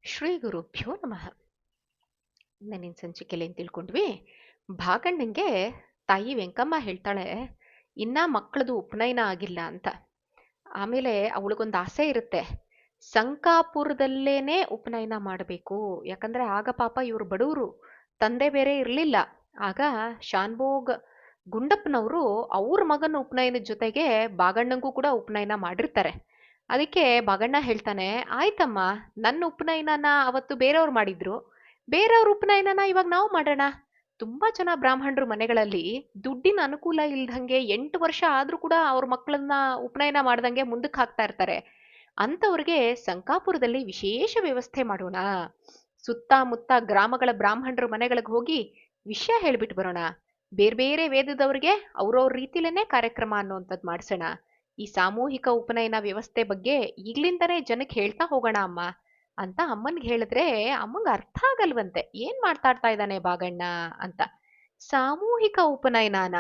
ಶ್ರೀ ಗುರುಭ್ಯೋ ನಮಃ. ನೆನ್ನಿನ ಸಂಚಿಕೆಯಲ್ಲಿ ಏನ್ ತಿಳ್ಕೊಂಡ್ವಿ? ಭಾಗಣ್ಣಂಗೆ ತಾಯಿ ವೆಂಕಮ್ಮ ಹೇಳ್ತಾಳೆ, ಇನ್ನ ಮಕ್ಕಳದು ಉಪನಯನ ಆಗಿಲ್ಲ ಅಂತ. ಆಮೇಲೆ ಅವಳಿಗೊಂದು ಆಸೆ ಇರುತ್ತೆ, ಸಂಕಾಪುರದಲ್ಲೇನೆ ಉಪನಯನ ಮಾಡಬೇಕು. ಯಾಕಂದ್ರೆ ಆಗ ಪಾಪ ಇವ್ರು ಬಡವರು, ತಂದೆ ಬೇರೆ ಇರಲಿಲ್ಲ. ಆಗ ಶಾನ್ಭೋಗ್ ಗುಂಡಪ್ಪನವರು ಅವ್ರ ಮಗನ ಉಪನಯನದ ಜೊತೆಗೆ ಬಾಗಣ್ಣಂಗೂ ಕೂಡ ಉಪನಯನ ಮಾಡಿರ್ತಾರೆ. ಅದಕ್ಕೆ ಬಾಗಣ್ಣ ಹೇಳ್ತಾನೆ, ಆಯ್ತಮ್ಮ, ನನ್ನ ಉಪನಯನನ ಅವತ್ತು ಬೇರೆಯವ್ರು ಮಾಡಿದ್ರು, ಬೇರೆಯವ್ರ ಉಪನಯನನ ಇವಾಗ ನಾವು ಮಾಡೋಣ. ತುಂಬಾ ಜನ ಬ್ರಾಹ್ಮಣರು ಮನೆಗಳಲ್ಲಿ ದುಡ್ಡಿನ ಅನುಕೂಲ ಇಲ್ದಂಗೆ 8 ವರ್ಷ ಆದ್ರೂ ಕೂಡ ಅವ್ರ ಮಕ್ಕಳನ್ನ ಉಪನಯನ ಮಾಡ್ದಂಗೆ ಮುಂದಕ್ಕೆ ಹಾಕ್ತಾ ಇರ್ತಾರೆ. ಅಂತವ್ರಿಗೆ ಸಂಕಾಪುರದಲ್ಲಿ ವಿಶೇಷ ವ್ಯವಸ್ಥೆ ಮಾಡೋಣ. ಸುತ್ತಮುತ್ತ ಗ್ರಾಮಗಳ ಬ್ರಾಹ್ಮಣರ ಮನೆಗಳಿಗೆ ಹೋಗಿ ವಿಷಯ ಹೇಳ್ಬಿಟ್ಟು ಬರೋಣ. ಬೇರೆ ಬೇರೆ ವೇದದವ್ರಿಗೆ ಅವ್ರವ್ರ ರೀತಿಲೇನೆ ಕಾರ್ಯಕ್ರಮ ಅನ್ನೋಂಥದ್ದು ಮಾಡ್ಸೋಣ. ಈ ಸಾಮೂಹಿಕ ಉಪನಯನ ವ್ಯವಸ್ಥೆ ಬಗ್ಗೆ ಈಗ್ಲಿಂದನೇ ಜನಕ್ಕೆ ಹೇಳ್ತಾ ಹೋಗೋಣ ಅಮ್ಮ ಅಂತ ಅಮ್ಮನ್ಗೆ ಹೇಳಿದ್ರೆ, ಅಮ್ಮಂಗೆ ಅರ್ಥ ಆಗಲ್ವಂತೆ, ಏನ್ ಮಾತಾಡ್ತಾ ಇದ್ದಾನೆ ಬಾಗಣ್ಣ ಅಂತ. ಸಾಮೂಹಿಕ ಉಪನಯನಾನ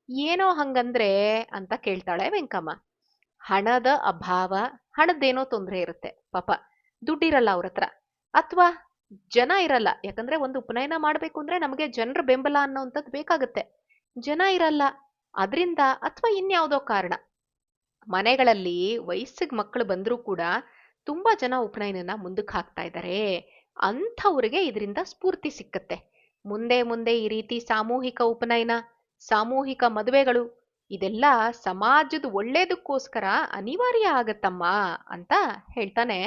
ಏನೋ ಹಂಗಂದ್ರೆ ಅಂತ ಕೇಳ್ತಾಳೆ ವೆಂಕಮ್ಮ. ಹಣದ ಅಭಾವ, ಹಣದ್ದೇನೋ ತೊಂದರೆ ಇರುತ್ತೆ ಪಾಪ, ದುಡ್ಡಿರಲ್ಲ ಅವ್ರ ಹತ್ರ, ಅಥವಾ ಜನ ಇರಲ್ಲ. ಯಾಕಂದ್ರೆ ಒಂದು ಉಪನಯನ ಮಾಡ್ಬೇಕು ಅಂದ್ರೆ ನಮಗೆ ಜನರ ಬೆಂಬಲ ಅನ್ನೋಂಥದ್ದು ಬೇಕಾಗುತ್ತೆ, ಜನ ಇರಲ್ಲ. ಅದರಿಂದ ಅಥವಾ ಇನ್ಯಾವುದೋ ಕಾರಣ ಮನೆಗಳಲ್ಲಿ ವಯಸ್ಸಿಗೆ ಮಕ್ಕಳು ಬಂದರೂ ಕೂಡ ತುಂಬಾ ಜನ ಉಪನಯನನ ಮುಂದಕ್ಕೆ ಹಾಕ್ತಾ ಇದ್ದಾರೆ. ಅಂಥವ್ರಿಗೆ ಇದರಿಂದ ಸ್ಫೂರ್ತಿ ಸಿಕ್ಕತ್ತೆ. ಮುಂದೆ ಮುಂದೆ ಈ ರೀತಿ ಸಾಮೂಹಿಕ ಉಪನಯನ, ಸಾಮೂಹಿಕ ಮದುವೆಗಳು ಇದೆಲ್ಲ ಸಮಾಜದ ಒಳ್ಳೇದಕ್ಕೋಸ್ಕರ ಅನಿವಾರ್ಯ ಆಗತ್ತಮ್ಮ ಅಂತ ಹೇಳ್ತಾನೆ.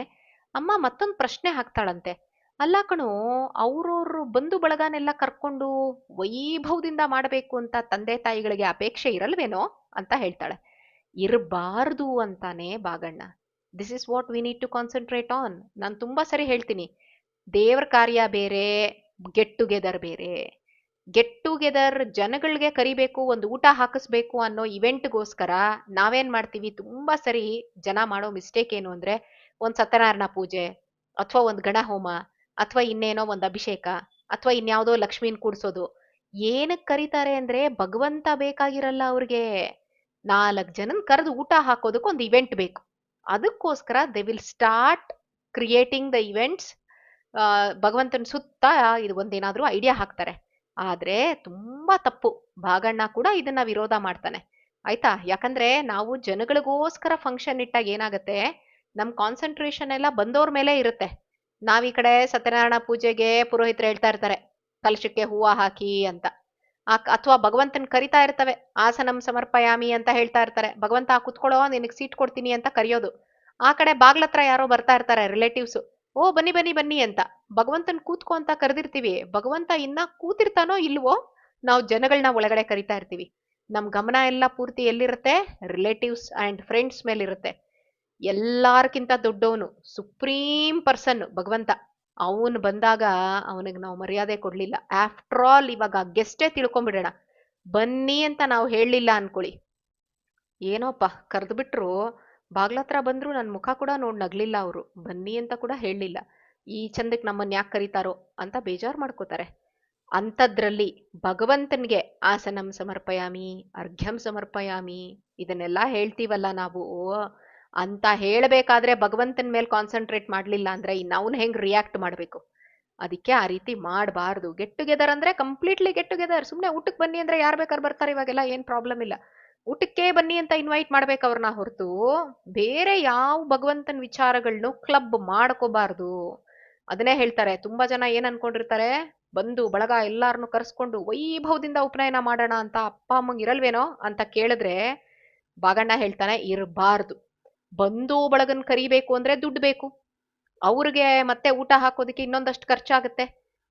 ಅಮ್ಮ ಮತ್ತೊಂದು ಪ್ರಶ್ನೆ ಹಾಕ್ತಾಳಂತೆ, ಅಲ್ಲ ಕಣೋ, ಅವ್ರವ್ರ ಬಂಧು ಬಳಗನೆಲ್ಲ ಕರ್ಕೊಂಡು ವೈಭವದಿಂದ ಮಾಡಬೇಕು ಅಂತ ತಂದೆ ತಾಯಿಗಳಿಗೆ ಅಪೇಕ್ಷೆ ಇರಲ್ವೇನೋ ಅಂತ ಹೇಳ್ತಾಳೆ. ಇರಬಾರ್ದು ಅಂತಾನೆ Baganna. This is what we need to concentrate on. ನಾನು ತುಂಬಾ ಸರಿ ಹೇಳ್ತೀನಿ, ದೇವ್ರ ಕಾರ್ಯ ಬೇರೆ, ಗೆಟ್ ಟುಗೆದರ್ ಬೇರೆ. ಗೆಟ್ ಟುಗೆದರ್ ಜನಗಳಿಗೆ ಕರಿಬೇಕು, ಒಂದು ಊಟ ಹಾಕಿಸ್ಬೇಕು ಅನ್ನೋ ಇವೆಂಟ್ಗೋಸ್ಕರ ನಾವೇನ್ ಮಾಡ್ತೀವಿ, ತುಂಬಾ ಸರಿ ಜನ ಮಾಡೋ ಮಿಸ್ಟೇಕ್ ಏನು ಅಂದ್ರೆ, ಒಂದ್ ಸತ್ಯನಾರಾಯಣ ಪೂಜೆ ಅಥವಾ ಒಂದ್ ಗಣ ಹೋಮ ಅಥವಾ ಇನ್ನೇನೋ ಒಂದ್ ಅಭಿಷೇಕ ಅಥವಾ ಇನ್ಯಾವುದೋ ಲಕ್ಷ್ಮೀನ್ ಕೂಡ್ಸೋದು. ಏನಕ್ ಕರೀತಾರೆ ಅಂದ್ರೆ ಭಗವಂತ ಬೇಕಾಗಿರಲ್ಲ ಅವ್ರಿಗೆ, 4 ಜನನ್ ಕರೆದು ಊಟ ಹಾಕೋದಕ್ಕೆ ಒಂದು ಇವೆಂಟ್ ಬೇಕು. ಅದಕ್ಕೋಸ್ಕರ they will start creating the events. ಭಗವಂತನ ಸುತ್ತ ಇದು ಒಂದೇನಾದ್ರೂ ಐಡಿಯಾ ಹಾಕ್ತಾರೆ. ಆದ್ರೆ ತುಂಬಾ ತಪ್ಪು. ಭಾಗಣ್ಣ ಕೂಡ ಇದನ್ನ ವಿರೋಧ ಮಾಡ್ತಾನೆ, ಆಯ್ತಾ? ಯಾಕಂದ್ರೆ ನಾವು ಜನಗಳಿಗೋಸ್ಕರ ಫಂಕ್ಷನ್ ಇಟ್ಟಾಗ ಏನಾಗತ್ತೆ, ನಮ್ ಕಾನ್ಸಂಟ್ರೇಷನ್ ಎಲ್ಲ ಬಂದೋರ್ ಮೇಲೆ ಇರುತ್ತೆ. ನಾವ್ ಈ ಕಡೆ ಸತ್ಯನಾರಾಯಣ ಪೂಜೆಗೆ ಪುರೋಹಿತರು ಹೇಳ್ತಾ ಇರ್ತಾರೆ ಕಲಶಕ್ಕೆ ಹೂವ ಹಾಕಿ ಅಂತ, ಅಥವಾ ಭಗವಂತನ್ ಕರಿತಾ ಇರ್ತವೆ, ಆಸನಂ ಸಮರ್ಪಯಾಮಿ ಅಂತ ಹೇಳ್ತಾ ಇರ್ತಾರೆ, ಭಗವಂತ ಕುತ್ಕೊಳ್ಳೋ ನಿನಗ್ ಸೀಟ್ ಕೊಡ್ತೀನಿ ಅಂತ ಕರೆಯೋದು. ಆ ಕಡೆ ಬಾಗ್ಲತ್ರ ಯಾರೋ ಬರ್ತಾ ಇರ್ತಾರೆ ರಿಲೇಟಿವ್ಸ್, ಓ ಬನ್ನಿ ಬನ್ನಿ ಬನ್ನಿ ಅಂತ. ಭಗವಂತನ್ ಕೂತ್ಕೋ ಅಂತ ಕರೆದಿರ್ತೀವಿ, ಭಗವಂತ ಇನ್ನ ಕೂತಿರ್ತಾನೋ ಇಲ್ವೋ, ನಾವು ಜನಗಳನ್ನ ಒಳಗಡೆ ಕರಿತಾ ಇರ್ತೀವಿ. ನಮ್ ಗಮನ ಎಲ್ಲ ಪೂರ್ತಿ ಎಲ್ಲಿರುತ್ತೆ? ರಿಲೇಟಿವ್ಸ್ ಅಂಡ್ ಫ್ರೆಂಡ್ಸ್ ಮೇಲಿರುತ್ತೆ. ಎಲ್ಲಾರ್ಕಿಂತ ದೊಡ್ಡವನು ಸುಪ್ರೀಂ ಪರ್ಸನ್ ಭಗವಂತ, ಅವನು ಬಂದಾಗ ಅವನಿಗೆ ನಾವು ಮರ್ಯಾದೆ ಕೊಡ್ಲಿಲ್ಲ. ಆಫ್ಟರ್ ಆಲ್ ಇವಾಗ ಗೆಸ್ಟೇ ತಿಳ್ಕೊಂಬಿಡೋಣ, ಬನ್ನಿ ಅಂತ ನಾವು ಹೇಳಲಿಲ್ಲ ಅನ್ಕೊಳ್ಳಿ, ಏನೋಪ್ಪ ಕರೆದು ಬಿಟ್ರು, ಬಾಗ್ಲತ್ರ ಬಂದ್ರು ನನ್ ಮುಖ ಕೂಡ ನೋಡ್ ನಗ್ಲಿಲ್ಲ, ಅವರು ಬನ್ನಿ ಅಂತ ಕೂಡ ಹೇಳಲಿಲ್ಲ, ಈ ಚಂದಕ್ ನಮ್ಮನ್ ಯಾಕೆ ಕರೀತಾರೋ ಅಂತ ಬೇಜಾರ್ ಮಾಡ್ಕೋತಾರೆ. ಅಂಥದ್ರಲ್ಲಿ ಭಗವಂತನ್ಗೆ ಆಸನಂ ಸಮರ್ಪಯಾಮಿ, ಅರ್ಘ್ಯಂ ಸಮರ್ಪಯಾಮಿ ಇದನ್ನೆಲ್ಲ ಹೇಳ್ತೀವಲ್ಲ ನಾವು, ಅಂತ ಹೇಳ್ಬೇಕಾದ್ರೆ ಭಗವಂತನ ಮೇಲೆ ಕಾನ್ಸಂಟ್ರೇಟ್ ಮಾಡ್ಲಿಲ್ಲ ಅಂದ್ರೆ ಇನ್ನು ಅವನು ಹೆಂಗ್ ರಿಯಾಕ್ಟ್ ಮಾಡ್ಬೇಕು? ಅದಕ್ಕೆ ಆ ರೀತಿ ಮಾಡಬಾರ್ದು. ಗೆಟ್ ಟುಗೆದರ್ ಅಂದ್ರೆ ಕಂಪ್ಲೀಟ್ಲಿ ಗೆಟ್ ಟುಗೆದರ್. ಸುಮ್ನೆ ಊಟಕ್ಕೆ ಬನ್ನಿ ಅಂದ್ರೆ ಯಾರು ಬೇಕಾದ್ರೆ ಬರ್ತಾರೆ, ಇವಾಗೆಲ್ಲ ಏನ್ ಪ್ರಾಬ್ಲಮ್ ಇಲ್ಲ. ಊಟಕ್ಕೆ ಬನ್ನಿ ಅಂತ ಇನ್ವೈಟ್ ಮಾಡ್ಬೇಕು ಅವ್ರನ್ನ ಹೊರತು ಬೇರೆ ಯಾವ ಭಗವಂತನ ವಿಚಾರಗಳನ್ನು ಕ್ಲಬ್ ಮಾಡ್ಕೋಬಾರ್ದು. ಅದನ್ನೇ ಹೇಳ್ತಾರೆ, ತುಂಬಾ ಜನ ಏನ್ ಅನ್ಕೊಂಡಿರ್ತಾರೆ, ಬಂದು ಬಳಗ ಎಲ್ಲಾರನ್ನು ಕರ್ಸ್ಕೊಂಡು ವೈಭವದಿಂದ ಉಪನಯನ ಮಾಡೋಣ ಅಂತ ಅಪ್ಪ ಅಮ್ಮಂಗ್ ಇರಲ್ವೇನೋ ಅಂತ ಕೇಳಿದ್ರೆ ಬಾಗಣ್ಣ ಹೇಳ್ತಾನೆ, ಇರಬಾರ್ದು. ಬಂದು ಬಳಗನ್ ಕರಿಬೇಕು ಅಂದ್ರೆ ದುಡ್ಡು ಬೇಕು, ಅವ್ರಿಗೆ ಮತ್ತೆ ಊಟ ಹಾಕೋದಕ್ಕೆ ಇನ್ನೊಂದಷ್ಟು ಖರ್ಚಾಗತ್ತೆ.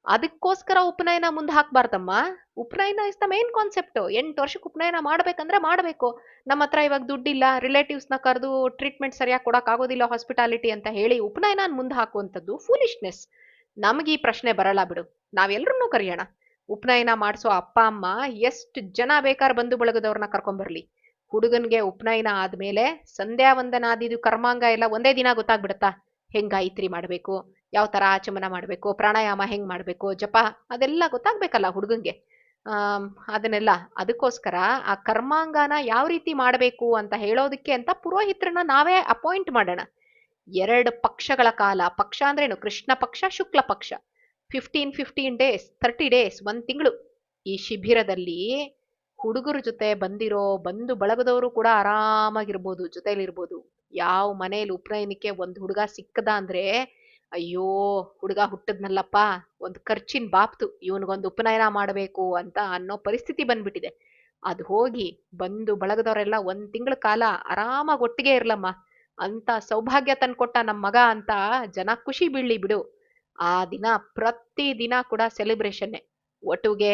ಅದಕ್ಕೋಸ್ಕರ ಉಪನಯನ ಮುಂದೆ ಹಾಕ್ಬಾರ್ದಮ್ಮ. ಉಪನಯನ ಇಸ್ ದ ಮೇನ್ ಕಾನ್ಸೆಪ್ಟ್. 8 ವರ್ಷಕ್ಕೆ ಉಪನಯನ ಮಾಡ್ಬೇಕಂದ್ರೆ ಮಾಡ್ಬೇಕು. ನಮ್ಮ ಹತ್ರ ಇವಾಗ ದುಡ್ಡಿಲ್ಲ, ರಿಲೇಟಿವ್ಸ್ ನ ಕರೆದು ಟ್ರೀಟ್ಮೆಂಟ್ ಸರಿಯಾಗಿ ಕೊಡಕ್ ಆಗೋದಿಲ್ಲ, ಹಾಸ್ಪಿಟಾಲಿಟಿ ಅಂತ ಹೇಳಿ ಉಪನಯನ ಮುಂದೆ ಹಾಕುವಂಥದ್ದು ಫೂಲಿಶ್ನೆಸ್. ನಮ್ಗೆ ಈ ಪ್ರಶ್ನೆ ಬರಲ್ಲ ಬಿಡು, ನಾವೆಲ್ಲರನ್ನೂ ಕರೆಯೋಣ. ಉಪನಯನ ಮಾಡಿಸೋ ಅಪ್ಪ ಅಮ್ಮ ಎಷ್ಟು ಜನ ಬೇಕಾದ್ರೆ ಬಂದು ಬಳಗದವ್ರನ್ನ ಕರ್ಕೊಂಬರ್ಲಿ, ಹುಡುಗನ್ಗೆ ಉಪನಯನ ಆದ್ಮೇಲೆ ಸಂಧ್ಯಾ ವಂದನಾದಿದು ಕರ್ಮಾಂಗ ಎಲ್ಲ ಒಂದೇ ದಿನ ಗೊತ್ತಾಗ್ಬಿಡತ್ತಾ? ಹೆಂಗ್ ಗಾಯತ್ರಿ ಮಾಡ್ಬೇಕು, ಯಾವ ತರ ಆಚಮನ ಮಾಡ್ಬೇಕು, ಪ್ರಾಣಾಯಾಮ ಹೆಂಗ್ ಮಾಡ್ಬೇಕು, ಜಪ ಅದೆಲ್ಲ ಗೊತ್ತಾಗ್ಬೇಕಲ್ಲ ಹುಡುಗನ್ಗೆ. ಅದನ್ನೆಲ್ಲ ಅದಕ್ಕೋಸ್ಕರ ಆ ಕರ್ಮಾಂಗನ ಯಾವ ರೀತಿ ಮಾಡ್ಬೇಕು ಅಂತ ಹೇಳೋದಕ್ಕೆ ಅಂತ ಪುರೋಹಿತ್ರನ್ನ ನಾವೇ ಅಪಾಯಿಂಟ್ ಮಾಡೋಣ. 2 ಪಕ್ಷಗಳ ಕಾಲ, ಪಕ್ಷ ಅಂದ್ರೇನು, ಕೃಷ್ಣ ಪಕ್ಷ ಶುಕ್ಲ ಪಕ್ಷ, 15 ಡೇಸ್, 30 ಡೇಸ್, 1 ತಿಂಗಳು ಈ ಶಿಬಿರದಲ್ಲಿ ಹುಡುಗರ ಜೊತೆ ಬಂದು ಬಳಗದವರು ಕೂಡ ಆರಾಮಾಗಿರ್ಬೋದು, ಜೊತೆಲಿರ್ಬೋದು. ಯಾವ ಮನೇಲಿ ಉಪನಯನಕ್ಕೆ ಒಂದು ಹುಡುಗ ಸಿಕ್ಕದ ಅಂದ್ರೆ ಅಯ್ಯೋ ಹುಡುಗ ಹುಟ್ಟದ್ನಲ್ಲಪ್ಪ, ಒಂದು ಖರ್ಚಿನ ಬಾಪ್ತು, ಇವನಿಗೊಂದು ಉಪನಯನ ಮಾಡಬೇಕು ಅಂತ ಅನ್ನೋ ಪರಿಸ್ಥಿತಿ ಬಂದ್ಬಿಟ್ಟಿದೆ. ಅದು ಹೋಗಿ ಬಳಗದವರೆಲ್ಲ 1 ತಿಂಗಳ ಕಾಲ ಆರಾಮಾಗಿ ಒಟ್ಟಿಗೆ ಇರ್ಲಮ್ಮ ಅಂತ ಸೌಭಾಗ್ಯ ತಂದ್ಕೊಟ್ಟ ನಮ್ಮ ಮಗ ಅಂತ ಜನ ಖುಷಿ ಬೀಳ್ಲಿ ಬಿಡು. ಆ ದಿನ ಪ್ರತಿ ದಿನ ಕೂಡ ಸೆಲೆಬ್ರೇಷನ್ನೇ. ಒಟ್ಟಿಗೆ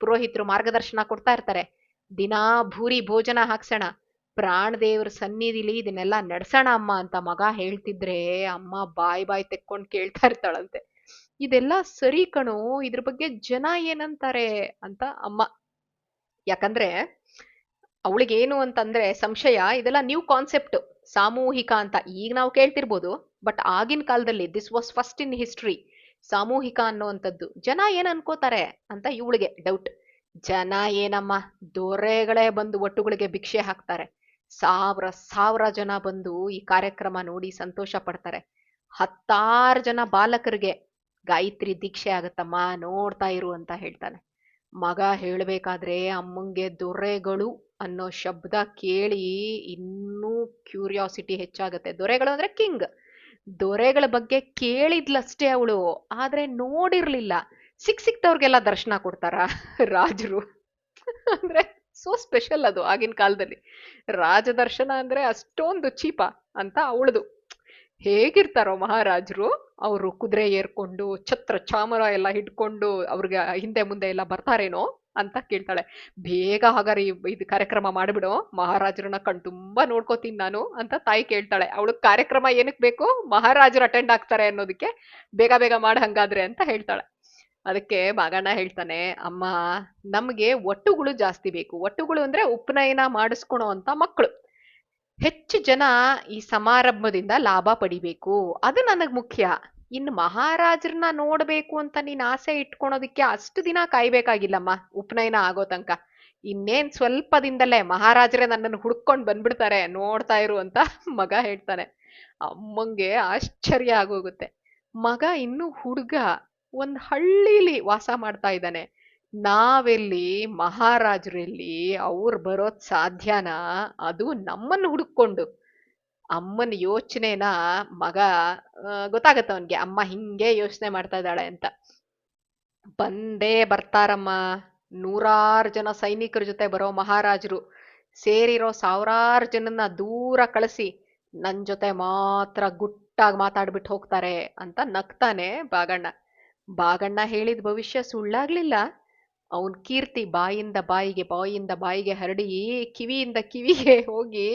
ಪುರೋಹಿತರು ಮಾರ್ಗದರ್ಶನ ಕೊಡ್ತಾ ಇರ್ತಾರೆ, ದಿನಾ ಭೂರಿ ಭೋಜನ ಹಾಕ್ಸೋಣ, ಪ್ರಾಣದೇವ್ರ ಸನ್ನಿಧಿಲಿ ಇದನ್ನೆಲ್ಲ ನಡ್ಸೋಣ ಅಮ್ಮ ಅಂತ ಮಗ ಹೇಳ್ತಿದ್ರೆ ಅಮ್ಮ ಬಾಯಿ ತೆಕ್ಕೊಂಡ್ ಕೇಳ್ತಾ ಇರ್ತಾಳಂತೆ. ಇದೆಲ್ಲ ಸರಿ ಕಣೋ, ಇದ್ರ ಬಗ್ಗೆ ಜನ ಏನಂತಾರೆ ಅಂತ ಅಮ್ಮ. ಯಾಕಂದ್ರೆ ಅವಳಿಗೇನು ಅಂತಂದ್ರೆ ಸಂಶಯ, ಇದೆಲ್ಲ ನ್ಯೂ ಕಾನ್ಸೆಪ್ಟ್ ಸಾಮೂಹಿಕ ಅಂತ ಈಗ ನಾವು ಕೇಳ್ತಿರ್ಬೋದು, ಬಟ್ ಆಗಿನ ಕಾಲದಲ್ಲಿ this was first in history ಸಾಮೂಹಿಕ ಅನ್ನುವಂಥದ್ದು. ಜನ ಏನ್ ಅನ್ಕೋತಾರೆ ಅಂತ ಇವಳಿಗೆ ಡೌಟ್. ಜನ ಏನಮ್ಮ, ದೊರೆಗಳೇ ಬಂದು ಒಟ್ಟುಗಳಿಗೆ ಭಿಕ್ಷೆ ಹಾಕ್ತಾರೆ, ಸಾವಿರ ಜನ ಬಂದು ಈ ಕಾರ್ಯಕ್ರಮ ನೋಡಿ ಸಂತೋಷ ಪಡ್ತಾರೆ. 10 ಜನ ಬಾಲಕರಿಗೆ ಗಾಯತ್ರಿ ದೀಕ್ಷೆ ಆಗತ್ತಮ್ಮ, ನೋಡ್ತಾ ಇರು ಅಂತ ಹೇಳ್ತಾನೆ. ಮಗ ಹೇಳ್ಬೇಕಾದ್ರೆ ಅಮ್ಮಂಗೆ ದೊರೆಗಳು ಅನ್ನೋ ಶಬ್ದ ಕೇಳಿ ಇನ್ನೂ ಕ್ಯೂರಿಯಾಸಿಟಿ ಹೆಚ್ಚಾಗತ್ತೆ. ದೊರೆಗಳು ಅಂದ್ರೆ ಕಿಂಗ್, ದೊರೆಗಳ ಬಗ್ಗೆ ಕೇಳಿದ್ಲಷ್ಟೇ ಅವಳು, ಆದ್ರೆ ನೋಡಿರ್ಲಿಲ್ಲ. ಸಿಕ್ತವ್ರಿಗೆಲ್ಲ ದರ್ಶನ ಕೊಡ್ತಾರ ರಾಜರು ಅಂದ್ರೆ ಸೋ ಸ್ಪೆಷಲ್ ಅದು ಆಗಿನ ಕಾಲದಲ್ಲಿ. ರಾಜದರ್ಶನ ಅಂದ್ರೆ ಅಷ್ಟೊಂದು ಚೀಪ ಅಂತ ಅವಳದು. ಹೇಗಿರ್ತಾರೋ ಮಹಾರಾಜರು, ಅವರು ಕುದುರೆ ಏರ್ಕೊಂಡು ಛತ್ರ ಚಾಮರ ಎಲ್ಲ ಹಿಡ್ಕೊಂಡು ಅವ್ರಿಗೆ ಹಿಂದೆ ಮುಂದೆ ಎಲ್ಲ ಬರ್ತಾರೇನೋ ಅಂತ ಕೇಳ್ತಾಳೆ. ಬೇಗ ಹಾಗಾದ್ರೆ ಇದು ಕಾರ್ಯಕ್ರಮ ಮಾಡ್ಬಿಡು, ಮಹಾರಾಜರನ್ನ ತುಂಬಾ ನೋಡ್ಕೋತೀನಿ ನಾನು ಅಂತ ತಾಯಿ ಕೇಳ್ತಾಳೆ. ಅವಳು ಕಾರ್ಯಕ್ರಮ ಏನಕ್ ಬೇಕು, ಮಹಾರಾಜರು ಅಟೆಂಡ್ ಆಗ್ತಾರೆ ಅನ್ನೋದಕ್ಕೆ, ಬೇಗ ಬೇಗ ಮಾಡ ಹಂಗಾದ್ರೆ ಅಂತ ಹೇಳ್ತಾಳೆ. ಅದಕ್ಕೆ ಬಾಗಣ್ಣ ಹೇಳ್ತಾನೆ, ಅಮ್ಮ ನಮ್ಗೆ ಒಟ್ಟುಗಳು ಜಾಸ್ತಿ ಬೇಕು. ಒಟ್ಟುಗಳು ಅಂದ್ರೆ ಉಪನಯನ ಮಾಡಿಸ್ಕೊಳೋ ಅಂತ ಮಕ್ಕಳು. ಹೆಚ್ಚು ಜನ ಈ ಸಮಾರಂಭದಿಂದ ಲಾಭ ಪಡಿಬೇಕು, ಅದು ನನಗ್ ಮುಖ್ಯ. ಇನ್ನು ಮಹಾರಾಜರನ್ನ ನೋಡ್ಬೇಕು ಅಂತ ನೀನ್ ಆಸೆ ಇಟ್ಕೊಳೋದಿಕ್ಕೆ ಅಷ್ಟು ದಿನ ಕಾಯ್ಬೇಕಾಗಿಲ್ಲಮ್ಮ ಉಪನಯನ ಆಗೋ ತನಕ. ಇನ್ನೇನ್ ಸ್ವಲ್ಪ ದಿನದಲ್ಲೇ ಮಹಾರಾಜರೇ ನನ್ನನ್ನು ಹುಡ್ಕೊಂಡ್ ಬಂದ್ಬಿಡ್ತಾರೆ, ನೋಡ್ತಾ ಇರು ಅಂತ ಮಗ ಹೇಳ್ತಾನೆ. ಅಮ್ಮಂಗೆ ಆಶ್ಚರ್ಯ ಆಗೋಗುತ್ತೆ. ಮಗ ಇನ್ನು ಹುಡುಗ, ಒಂದ್ ಹಳ್ಳಿಲಿ ವಾಸ ಮಾಡ್ತಾ ಇದ್ದಾನೆ. ನಾವೆಲ್ಲಿ ಮಹಾರಾಜರೆಲ್ಲಿ, ಅವ್ರು ಬರೋದ್ ಸಾಧ್ಯನಾ, ಅದು ನಮ್ಮನ್ನು ಹುಡುಕೊಂಡು. ಅಮ್ಮನ ಯೋಚನೆನ ಮಗ ಗೊತ್ತಾಗತ್ತ ಅವನ್ಗೆ, ಅಮ್ಮ ಹಿಂಗೆ ಯೋಚನೆ ಮಾಡ್ತಾ ಇದ್ದಾಳೆ ಅಂತ. ಬಂದೇ ಬರ್ತಾರಮ್ಮ, 100 ಜನ ಸೈನಿಕರ ಜೊತೆ ಬರೋ ಮಹಾರಾಜರು ಸೇರಿರೋ 1000 ಜನನ್ನ ದೂರ ಕಳಿಸಿ ನನ್ ಜೊತೆ ಮಾತ್ರ ಗುಟ್ಟಾಗಿ ಮಾತಾಡ್ಬಿಟ್ಟು ಹೋಗ್ತಾರೆ ಅಂತ ನಗ್ತಾನೆ ಬಾಗಣ್ಣ. ಬಾಗಣ್ಣ ಹೇಳಿದ ಭವಿಷ್ಯ ಸುಳ್ಳಾಗ್ಲಿಲ್ಲ. ಅವನ್ ಕೀರ್ತಿ ಬಾಯಿಂದ ಬಾಯಿಗೆ ಹರಡಿ ಕಿವಿಯಿಂದ ಕಿವಿಗೆ ಹೋಗಿ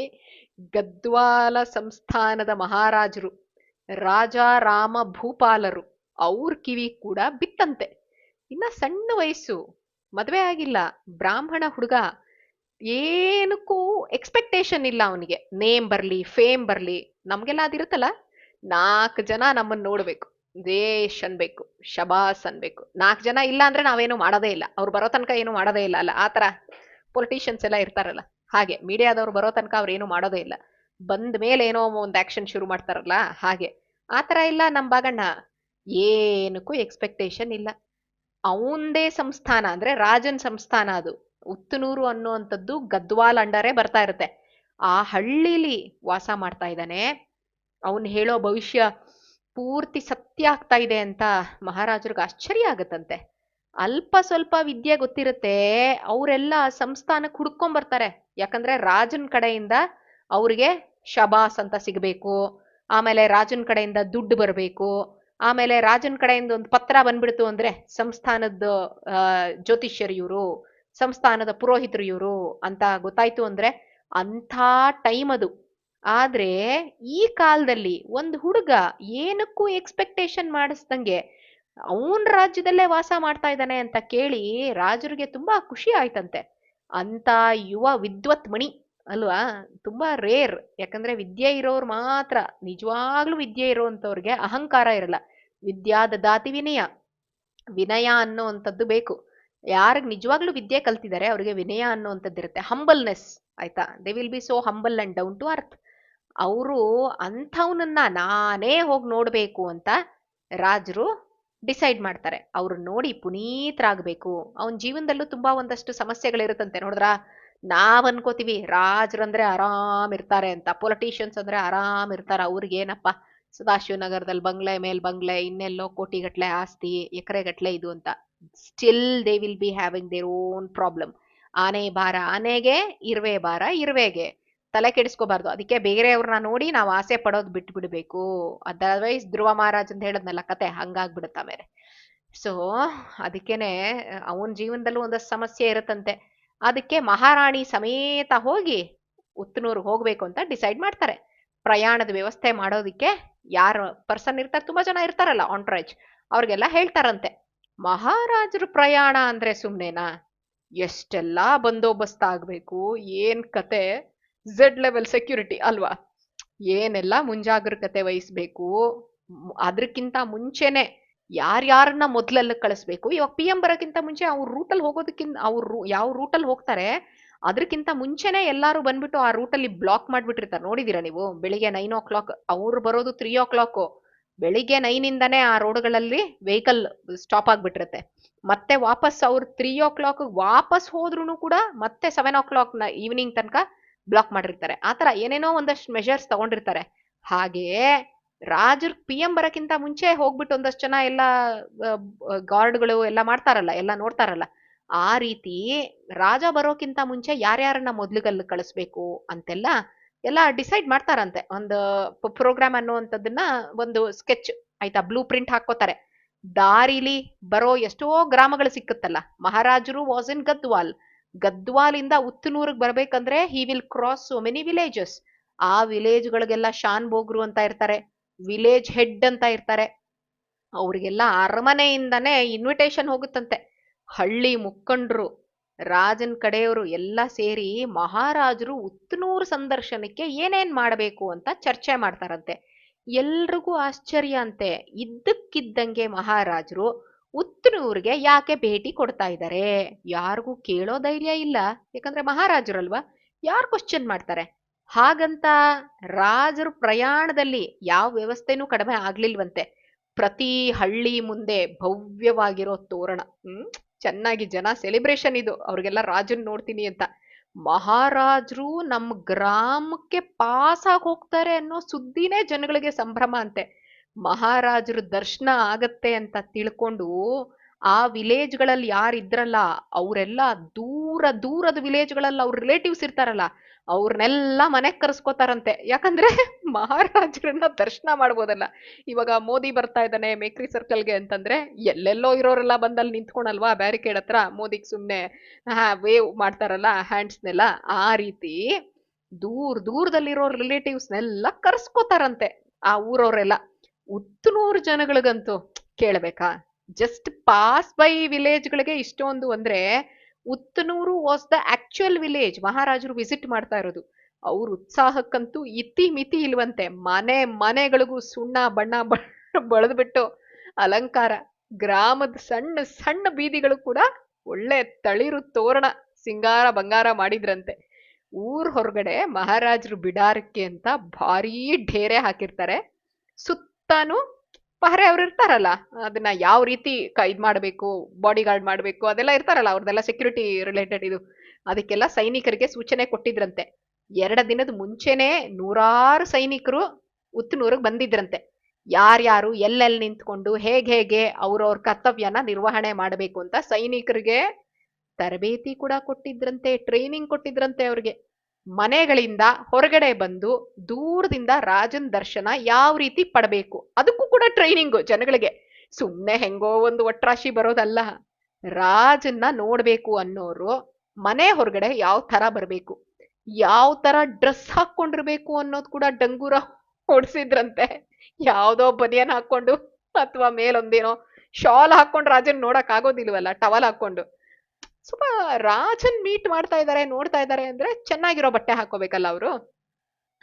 ಗದ್ವಾಲ ಸಂಸ್ಥಾನದ ಮಹಾರಾಜರು ರಾಜ ರಾಮ ಭೂಪಾಲರು ಅವ್ರ ಕಿವಿ ಕೂಡ ಬಿತ್ತಂತೆ. ಇನ್ನ ಸಣ್ಣ ವಯಸ್ಸು, ಮದ್ವೆ ಆಗಿಲ್ಲ, ಬ್ರಾಹ್ಮಣ ಹುಡುಗ, ಏನಕ್ಕೂ ಎಕ್ಸ್ಪೆಕ್ಟೇಷನ್ ಇಲ್ಲ ಅವನಿಗೆ. ನೇಮ್ ಬರ್ಲಿ, ಫೇಮ್ ಬರ್ಲಿ, ನಮ್ಗೆಲ್ಲ ಅದಿರುತ್ತಲ್ಲ, 4 ಜನ ನಮ್ಮನ್ನ ನೋಡ್ಬೇಕು, ದೇಶ್ ಅನ್ಬೇಕು, ಶಬಾಸ್ ಅನ್ಬೇಕು. 4 ಜನ ಇಲ್ಲ ಅಂದ್ರೆ ನಾವೇನು ಮಾಡೋದೇ ಇಲ್ಲ, ಅವ್ರು ಬರೋ ತನಕ ಏನು ಮಾಡೋದೇ ಇಲ್ಲ ಅಲ್ಲ, ಆತರ ಪೊಲಿಟಿಷಿಯನ್ಸ್ ಎಲ್ಲ ಇರ್ತಾರಲ್ಲ ಹಾಗೆ. ಮೀಡಿಯಾದವ್ರು ಬರೋ ತನಕ ಅವ್ರು ಏನು ಮಾಡೋದೇ ಇಲ್ಲ, ಬಂದ ಮೇಲೆ ಏನೋ ಒಂದು ಆಕ್ಷನ್ ಶುರು ಮಾಡ್ತಾರಲ್ಲ ಹಾಗೆ. ಆತರ ಇಲ್ಲ ನಮ್ ಬಾಗಣ್ಣ, ಏನಕ್ಕೂ ಎಕ್ಸ್ಪೆಕ್ಟೇಷನ್ ಇಲ್ಲ. ಅವಂದೇ ಸಂಸ್ಥಾನ ಅಂದ್ರೆ ರಾಜನ್ ಸಂಸ್ಥಾನ ಅದು. ಉತ್ತನೂರು ಅನ್ನುವಂಥದ್ದು ಗದ್ವಾಲ್ ಅಂಡರೇ ಬರ್ತಾ ಇರುತ್ತೆ. ಆ ಹಳ್ಳಿಲಿ ವಾಸ ಮಾಡ್ತಾ ಇದ್ದಾನೆ. ಅವನ್ ಹೇಳೋ ಭವಿಷ್ಯ ಪೂರ್ತಿ ಸತ್ಯ ಆಗ್ತಾ ಇದೆ ಅಂತ ಮಹಾರಾಜರಿಗೆ ಆಶ್ಚರ್ಯ ಆಗತ್ತಂತೆ. ಅಲ್ಪ ಸ್ವಲ್ಪ ವಿದ್ಯೆ ಗೊತ್ತಿರುತ್ತೆ, ಅವರೆಲ್ಲ ಸಂಸ್ಥಾನಕ್ಕೆ ಹುಡ್ಕೊಂಬರ್ತಾರೆ. ಯಾಕಂದ್ರೆ ರಾಜನ್ ಕಡೆಯಿಂದ ಅವ್ರಿಗೆ ಶಬಾಸ್ ಅಂತ ಸಿಗ್ಬೇಕು, ಆಮೇಲೆ ರಾಜನ್ ಕಡೆಯಿಂದ ದುಡ್ಡು ಬರ್ಬೇಕು, ಆಮೇಲೆ ರಾಜನ್ ಕಡೆಯಿಂದ ಒಂದು ಪತ್ರ ಬಂದ್ಬಿಡ್ತು ಅಂದ್ರೆ ಸಂಸ್ಥಾನದ ಜ್ಯೋತಿಷ್ಯರು ಇವರು, ಸಂಸ್ಥಾನದ ಪುರೋಹಿತರು ಇವರು ಅಂತ ಗೊತ್ತಾಯ್ತು ಅಂದ್ರೆ ಅಂಥ ಟೈಮ್ ಅದು. ಆದ್ರೆ ಈ ಕಾಲದಲ್ಲಿ ಒಂದು ಹುಡುಗ ಏನಕ್ಕೂ ಎಕ್ಸ್ಪೆಕ್ಟೇಷನ್ ಮಾಡಿಸ್ದಂಗೆ ಅವನ್ ರಾಜ್ಯದಲ್ಲೇ ವಾಸ ಮಾಡ್ತಾ ಇದ್ದಾನೆ ಅಂತ ಕೇಳಿ ರಾಜರಿಗೆ ತುಂಬಾ ಖುಷಿ ಆಯ್ತಂತೆ. ಅಂತ ಯುವ ವಿದ್ವತ್ ಮಣಿ ಅಲ್ವಾ, ತುಂಬಾ ರೇರ್. ಯಾಕಂದ್ರೆ ವಿದ್ಯೆ ಇರೋರು ಮಾತ್ರ, ನಿಜವಾಗ್ಲೂ ವಿದ್ಯೆ ಇರೋಂಥವ್ರಿಗೆ ಅಹಂಕಾರ ಇರಲ್ಲ. ವಿದ್ಯಾ ದದಾತಿ ವಿನಯ, ವಿನಯ ಅನ್ನೋವಂಥದ್ದು ಬೇಕು. ಯಾರಿಗೆ ನಿಜವಾಗ್ಲೂ ವಿದ್ಯೆ ಕಲ್ತಿದ್ದಾರೆ ಅವ್ರಿಗೆ ವಿನಯ ಅನ್ನೋವಂಥದ್ದು ಇರುತ್ತೆ, ಹಂಬಲ್ನೆಸ್. ಆಯ್ತಾ, they will be so humble and down to earth. ಅವರು ಅಂಥವನನ್ನ ನಾನೇ ಹೋಗಿ ನೋಡ್ಬೇಕು ಅಂತ ರಾಜರು ಡಿಸೈಡ್ ಮಾಡ್ತಾರೆ. ಅವ್ರು ನೋಡಿ ಪುನೀತರಾಗಬೇಕು. ಅವನ ಜೀವನದಲ್ಲೂ ತುಂಬಾ ಒಂದಷ್ಟು ಸಮಸ್ಯೆಗಳಿರುತ್ತಂತೆ. ನೋಡಿದ್ರ, ನಾವ್ ಅನ್ಕೋತೀವಿ ರಾಜರಂದ್ರೆ ಆರಾಮ್ ಇರ್ತಾರೆ ಅಂತ, ಪೊಲಿಟಿಷಿಯನ್ಸ್ ಅಂದ್ರೆ ಆರಾಮ್ ಇರ್ತಾರ, ಅವ್ರಿಗೇನಪ್ಪ ಸದಾಶಿವನಗರದಲ್ಲಿ ಬಂಗ್ಲೆ ಮೇಲ್ ಬಂಗ್ಲೆ, ಇನ್ನೆಲ್ಲೋ ಕೋಟಿಗಟ್ಲೆ ಆಸ್ತಿ, ಎಕರೆಗಟ್ಲೆ ಇದು ಅಂತ. Still they will be having their own problem. ಆನೆ ಭಾರ ಆನೆಗೆ, ಇರುವೆ ಭಾರ ಇರುವೆಗೆ. ತಲೆ ಕೆಡಿಸ್ಕೋಬಾರ್ದು. ಅದಕ್ಕೆ ಬೇರೆಯವ್ರನ್ನ ನೋಡಿ ನಾವು ಆಸೆ ಪಡೋದು ಬಿಟ್ಟು ಬಿಡ್ಬೇಕು. ಅದರ್ವೈಸ್ ಧ್ರುವ ಮಹಾರಾಜ್ ಅಂತ ಹೇಳದ್ನಲ್ಲ ಕತೆ, ಹಂಗಾಗ್ಬಿಡುತ್ತ ಮೇಲೆ. ಸೊ ಅದಕ್ಕೇನೆ ಅವನ ಜೀವನದಲ್ಲೂ ಒಂದಷ್ಟು ಸಮಸ್ಯೆ ಇರುತ್ತಂತೆ. ಅದಕ್ಕೆ ಮಹಾರಾಣಿ ಸಮೇತ ಹೋಗಿ ಉತ್ತನೂರ್ಗೆ ಹೋಗ್ಬೇಕು ಅಂತ ಡಿಸೈಡ್ ಮಾಡ್ತಾರೆ. ಪ್ರಯಾಣದ ವ್ಯವಸ್ಥೆ ಮಾಡೋದಿಕ್ಕೆ ಯಾರು ಪರ್ಸನ್ ಇರ್ತಾರೆ, ತುಂಬಾ ಜನ ಇರ್ತಾರಲ್ಲ ಆಂಟ್ರೇಜ್, ಅವ್ರಿಗೆಲ್ಲ ಹೇಳ್ತಾರಂತೆ. ಮಹಾರಾಜರು ಪ್ರಯಾಣ ಅಂದ್ರೆ ಸುಮ್ನೆನಾ, ಎಷ್ಟೆಲ್ಲಾ ಬಂದೋಬಸ್ತ್ ಆಗ್ಬೇಕು, ಏನ್ ಕತೆ, ಝೆಡ್ ಲೆವೆಲ್ ಸೆಕ್ಯೂರಿಟಿ ಅಲ್ವಾ, ಏನೆಲ್ಲ ಮುಂಜಾಗ್ರತೆ ವಹಿಸ್ಬೇಕು. ಅದಕ್ಕಿಂತ ಮುಂಚೆನೆ ಯಾರ್ಯಾರನ್ನ ಮೊದ್ಲೆಲ್ಲ ಕಳಿಸ್ಬೇಕು. ಇವಾಗ ಪಿ ಎಂ ಬರೋಕ್ಕಿಂತ ಮುಂಚೆ ಅವ್ರ ರೂಟಲ್ಲಿ ಹೋಗೋದಕ್ಕಿಂತ, ಅವ್ರು ಯಾವ ರೂಟಲ್ಲಿ ಹೋಗ್ತಾರೆ ಅದಕ್ಕಿಂತ ಮುಂಚೆನೆ ಎಲ್ಲಾರು ಬಂದ್ಬಿಟ್ಟು ಆ ರೂಟಲ್ಲಿ ಬ್ಲಾಕ್ ಮಾಡ್ಬಿಟ್ಟಿರ್ತಾರೆ. ನೋಡಿದೀರಾ ನೀವು? ಬೆಳಿಗ್ಗೆ 9 o'clock, ಅವ್ರು ಬರೋದು 3 o'clock. ಬೆಳಿಗ್ಗೆ 9ಇಂದಾನೇ ಆ ರೋಡ್ಗಳಲ್ಲಿ ವೆಹಿಕಲ್ ಸ್ಟಾಪ್ ಆಗ್ಬಿಟ್ಟಿರುತ್ತೆ. ಮತ್ತೆ ವಾಪಸ್ ಅವ್ರು 3 o'clock ವಾಪಸ್ ಹೋದ್ರು ಕೂಡ ಮತ್ತೆ 7 o'clock ಈವ್ನಿಂಗ್ ತನಕ ಬ್ಲಾಕ್ ಮಾಡಿರ್ತಾರೆ. ಆತರ ಏನೇನೋ ಒಂದಷ್ಟು ಮೆಷರ್ಸ್ ತಗೊಂಡಿರ್ತಾರೆ. ಹಾಗೆಯೇ ರಾಜರ್ ಪಿ ಎಂ ಬರಕ್ಕಿಂತ ಮುಂಚೆ ಹೋಗ್ಬಿಟ್ಟು ಒಂದಷ್ಟು ಜನ ಎಲ್ಲ ಗಾರ್ಡ್ಗಳು ಎಲ್ಲ ಮಾಡ್ತಾರಲ್ಲ, ಎಲ್ಲ ನೋಡ್ತಾರಲ್ಲ, ಆ ರೀತಿ ರಾಜ ಬರೋಕ್ಕಿಂತ ಮುಂಚೆ ಯಾರ್ಯಾರನ್ನ ಮೊದ್ಲಿಗಲ್ಲಿ ಕಳಿಸ್ಬೇಕು ಅಂತೆಲ್ಲ ಎಲ್ಲ ಡಿಸೈಡ್ ಮಾಡ್ತಾರಂತೆ. ಒಂದು ಪ್ರೋಗ್ರಾಮ್ ಅನ್ನುವಂಥದ್ದನ್ನ ಒಂದು ಸ್ಕೆಚ್ ಆಯ್ತಾ, ಬ್ಲೂ ಪ್ರಿಂಟ್ ಹಾಕೋತಾರೆ. ದಾರಿಲಿ ಬರೋ ಎಷ್ಟೋ ಗ್ರಾಮಗಳು ಸಿಕ್ಕುತ್ತಲ್ಲ. ಮಹಾರಾಜರು ವಾಸ್ ಇನ್ ಗದ್ವಾಲ್. ಗದ್ವಾಲಿಂದ ಉತ್ತನೂರ್ಗ್ ಬರ್ಬೇಕಂದ್ರೆ he will cross so many villages. ಆ ವಿಲೇಜ್ಗಳಿಗೆಲ್ಲ ಶಾನ್ ಬೋಗ್ರು ಅಂತ ಇರ್ತಾರೆ, ವಿಲೇಜ್ ಹೆಡ್ ಅಂತ ಇರ್ತಾರೆ. ಅವ್ರಿಗೆಲ್ಲ ಅರಮನೆಯಿಂದಾನೇ ಇನ್ವಿಟೇಷನ್ ಹೋಗುತ್ತಂತೆ. ಹಳ್ಳಿ ಮುಖಂಡ್ರು, ರಾಜನ್ ಕಡೆಯವರು ಎಲ್ಲ ಸೇರಿ ಮಹಾರಾಜರು ಉತ್ತನೂರು ಸಂದರ್ಶನಕ್ಕೆ ಏನೇನ್ ಮಾಡಬೇಕು ಅಂತ ಚರ್ಚೆ ಮಾಡ್ತಾರಂತೆ. ಎಲ್ರಿಗೂ ಆಶ್ಚರ್ಯ ಅಂತೆ. ಇದ್ದಕ್ಕಿದ್ದಂಗೆ ಮಹಾರಾಜರು ಉತ್ತನೂರ್ಗೆ ಯಾಕೆ ಭೇಟಿ ಕೊಡ್ತಾ ಇದ್ದಾರೆ? ಯಾರಿಗೂ ಕೇಳೋ ಧೈರ್ಯ ಇಲ್ಲ, ಯಾಕಂದ್ರೆ ಮಹಾರಾಜರಲ್ವಾ, ಯಾರು ಕ್ವಶನ್ ಮಾಡ್ತಾರೆ? ಹಾಗಂತ ರಾಜರು ಪ್ರಯಾಣದಲ್ಲಿ ಯಾವ ವ್ಯವಸ್ಥೆನೂ ಕಡಿಮೆ ಆಗ್ಲಿಲ್ವಂತೆ. ಪ್ರತಿ ಹಳ್ಳಿ ಮುಂದೆ ಭವ್ಯವಾಗಿರೋ ತೋರಣ, ಚೆನ್ನಾಗಿ ಜನ ಸೆಲೆಬ್ರೇಷನ್ ಇದು, ಅವ್ರಿಗೆಲ್ಲ ರಾಜನ್ ನೋಡ್ತೀನಿ ಅಂತ. ಮಹಾರಾಜರು ನಮ್ಮ ಗ್ರಾಮಕ್ಕೆ ಪಾಸ್ ಆಗಿ ಹೋಗ್ತಾರೆ ಅನ್ನೋ ಸುದ್ದಿನೇ ಜನಗಳಿಗೆ ಸಂಭ್ರಮ ಅಂತೆ. ಮಹಾರಾಜರು ದರ್ಶನ ಆಗತ್ತೆ ಅಂತ ತಿಳ್ಕೊಂಡು ಆ ವಿಲೇಜ್ಗಳಲ್ಲಿ ಯಾರಿದ್ರಲ್ಲ ಅವರೆಲ್ಲ ದೂರ ದೂರದ ವಿಲೇಜ್ಗಳಲ್ಲಿ ಅವ್ರ ರಿಲೇಟಿವ್ಸ್ ಇರ್ತಾರಲ್ಲ, ಅವ್ರನ್ನೆಲ್ಲ ಮನೆಗ್ ಕರೆಸ್ಕೋತಾರಂತೆ. ಯಾಕಂದ್ರೆ ಮಹಾರಾಜರನ್ನ ದರ್ಶನ ಮಾಡ್ಬೋದಲ್ಲ. ಇವಾಗ ಮೋದಿ ಬರ್ತಾ ಇದ್ದಾನೆ ಮೇಕ್ರಿ ಸರ್ಕಲ್ಗೆ ಅಂತಂದ್ರೆ ಎಲ್ಲೆಲ್ಲೋ ಇರೋರೆಲ್ಲ ಬಂದಲ್ಲಿ ನಿಂತ್ಕೊಳಲ್ವಾ ಬ್ಯಾರಿಕೇಡ್ ಹತ್ರ, ಮೋದಿಗ್ ಸುಮ್ನೆ ವೇವ್ ಮಾಡ್ತಾರಲ್ಲ ಹ್ಯಾಂಡ್ಸ್ನೆಲ್ಲ. ಆ ರೀತಿ ದೂರದಲ್ಲಿರೋ ರಿಲೇಟಿವ್ಸ್ನೆಲ್ಲ ಕರ್ಸ್ಕೋತಾರಂತೆ ಆ ಊರವರೆಲ್ಲ. ಉತ್ತನೂರು ಜನಗಳಿಗಂತೂ ಕೇಳಬೇಕಾ, ಜಸ್ಟ್ ಪಾಸ್ ಬೈ ವಿಲೇಜ್ಗಳಿಗೆ ಇಷ್ಟೊಂದು ಅಂದ್ರೆ, Uttanur was the actual village ಮಹಾರಾಜರು ವಿಸಿಟ್ ಮಾಡ್ತಾ ಇರೋದು. ಅವ್ರ ಉತ್ಸಾಹಕ್ಕಂತೂ ಇತಿ ಮಿತಿ ಇಲ್ವಂತೆ. ಮನೆಗಳಿಗೂ ಸುಣ್ಣ ಬಣ್ಣ ಬಳದ್ಬಿಟ್ಟು ಅಲಂಕಾರ, ಗ್ರಾಮದ ಸಣ್ಣ ಸಣ್ಣ ಬೀದಿಗಳು ಕೂಡ ಒಳ್ಳೆ ತಳಿರು ತೋರಣ ಸಿಂಗಾರ ಬಂಗಾರ ಮಾಡಿದ್ರಂತೆ. ಊರ್ ಹೊರಗಡೆ ಮಹಾರಾಜರು ಬಿಡಾರಕ್ಕೆ ಅಂತ ಭಾರೀ ಢೇರೆ ಹಾಕಿರ್ತಾರೆ. ಸುತ್ತಾನು ಪಹರೆ ಅವ್ರು ಇರ್ತಾರಲ್ಲ, ಅದನ್ನ ಯಾವ ರೀತಿ ಇದ್ ಮಾಡ್ಬೇಕು, ಬಾಡಿ ಗಾರ್ಡ್ ಮಾಡ್ಬೇಕು ಅದೆಲ್ಲ ಇರ್ತಾರಲ್ಲ, ಅವ್ರದೆಲ್ಲ ಸೆಕ್ಯೂರಿಟಿ ರಿಲೇಟೆಡ್ ಇದು, ಅದಕ್ಕೆಲ್ಲ ಸೈನಿಕರಿಗೆ ಸೂಚನೆ ಕೊಟ್ಟಿದ್ರಂತೆ. 2 ದಿನದ ಮುಂಚೆನೆ 100 ಸೈನಿಕರು ಉತ್ತನೂರಿಗೆ ಬಂದಿದ್ರಂತೆ. ಯಾರ್ಯಾರು ಎಲ್ಲೆಲ್ಲಿ ನಿಂತ್ಕೊಂಡು ಹೇಗೆ ಅವ್ರವ್ರ ಕರ್ತವ್ಯನ ನಿರ್ವಹಣೆ ಮಾಡಬೇಕು ಅಂತ ಸೈನಿಕರಿಗೆ ತರಬೇತಿ ಕೂಡ ಕೊಟ್ಟಿದ್ರಂತೆ, ಟ್ರೈನಿಂಗ್ ಕೊಟ್ಟಿದ್ರಂತೆ ಅವ್ರಿಗೆ. ಮನೆಗಳಿಂದ ಹೊರಗಡೆ ಬಂದು ದೂರದಿಂದ ರಾಜನ್ ದರ್ಶನ ಯಾವ ರೀತಿ ಪಡಬೇಕು ಅದಕ್ಕೂ ಕೂಡ ಟ್ರೈನಿಂಗು ಜನಗಳಿಗೆ. ಸುಮ್ನೆ ಹೆಂಗೋ ಒಂದು ಒಟ್ರಾಶಿ ಬರೋದಲ್ಲ. ರಾಜನ್ನ ನೋಡ್ಬೇಕು ಅನ್ನೋರು ಮನೆ ಹೊರಗಡೆ ಯಾವ ತರ ಬರ್ಬೇಕು, ಯಾವ ತರ ಡ್ರೆಸ್ ಹಾಕೊಂಡಿರ್ಬೇಕು ಅನ್ನೋದು ಕೂಡ ಡಂಗೂರ ಹೊಡ್ಸಿದ್ರಂತೆ. ಯಾವ್ದೋ ಬನಿಯನ್ ಹಾಕೊಂಡು ಅಥವಾ ಮೇಲೊಂದೇನೋ ಶಾಲ್ ಹಾಕೊಂಡು ರಾಜನ್ ನೋಡಕ್ ಆಗೋದಿಲ್ವಲ್ಲ, ಟವಲ್ ಹಾಕೊಂಡು. ಸ್ವಲ್ಪ ರಾಜನ್ ಮೀಟ್ ಮಾಡ್ತಾ ಇದ್ದಾರೆ, ನೋಡ್ತಾ ಇದ್ದಾರೆ ಅಂದ್ರೆ ಚೆನ್ನಾಗಿರೋ ಬಟ್ಟೆ ಹಾಕೋಬೇಕಲ್ಲ ಅವರು.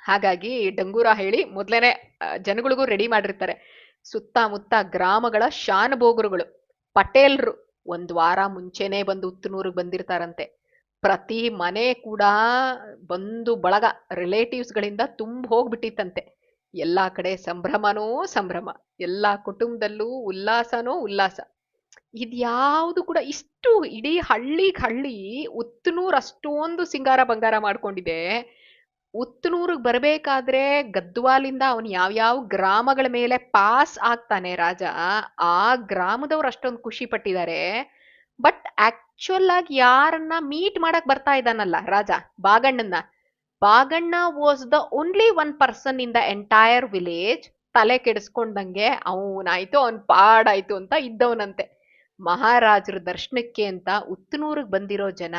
ಹಾಗಾಗಿ ಡಂಗೂರ ಹೇಳಿ ಮೊದ್ಲೇನೆ ಜನಗಳಿಗೂ ರೆಡಿ ಮಾಡಿರ್ತಾರೆ. ಸುತ್ತಮುತ್ತ ಗ್ರಾಮಗಳ ಶಾನುಭೋಗರುಗಳು, ಪಟೇಲ್ರು 1 ವಾರ ಮುಂಚೆನೆ ಬಂದು ಉತ್ತನೂರಿಗೆ ಬಂದಿರ್ತಾರಂತೆ. ಪ್ರತಿ ಮನೆ ಕೂಡ ಬಂಧು ಬಳಗ ರಿಲೇಟಿವ್ಸ್ಗಳಿಂದ ತುಂಬ ಹೋಗ್ಬಿಟ್ಟಿತ್ತಂತೆ. ಎಲ್ಲಾ ಕಡೆ ಸಂಭ್ರಮನೋ ಸಂಭ್ರಮ, ಎಲ್ಲಾ ಕುಟುಂಬದಲ್ಲೂ ಉಲ್ಲಾಸನೋ ಉಲ್ಲಾಸ. ಇದ್ಯಾವುದು ಕೂಡ ಇಷ್ಟು ಇಡೀ ಹಳ್ಳಿ ಉತ್ತನೂರು ಅಷ್ಟೊಂದು ಸಿಂಗಾರ ಬಂಗಾರ ಮಾಡ್ಕೊಂಡಿದೆ. ಉತ್ತನೂರಿಗೆ ಬರ್ಬೇಕಾದ್ರೆ ಗದ್ವಾಲಿಂದ ಅವನು ಯಾವ್ಯಾವ ಗ್ರಾಮಗಳ ಮೇಲೆ ಪಾಸ್ ಆಗ್ತಾನೆ ರಾಜ, ಆ ಗ್ರಾಮದವ್ರು ಅಷ್ಟೊಂದು ಖುಷಿ ಪಟ್ಟಿದ್ದಾರೆ. ಬಟ್ ಆಕ್ಚುಲ್ ಆಗಿ ಯಾರನ್ನ ಮೀಟ್ ಮಾಡಕ್ ಬರ್ತಾ ಇದ್ದಾನಲ್ಲ ರಾಜ, ಬಾಗಣ್ಣನ್ನ, Baganna was the only one person in the entire village ತಲೆ ಕೆಡಿಸ್ಕೊಂಡಂಗೆ ಅವನಾಯ್ತು ಅವನ್ ಪಾಡಾಯ್ತು ಅಂತ ಇದ್ದವನಂತೆ. ಮಹಾರಾಜರ ದರ್ಶನಕ್ಕೆ ಅಂತ ಉತ್ತನೂರಿಗೆ ಬಂದಿರೋ ಜನ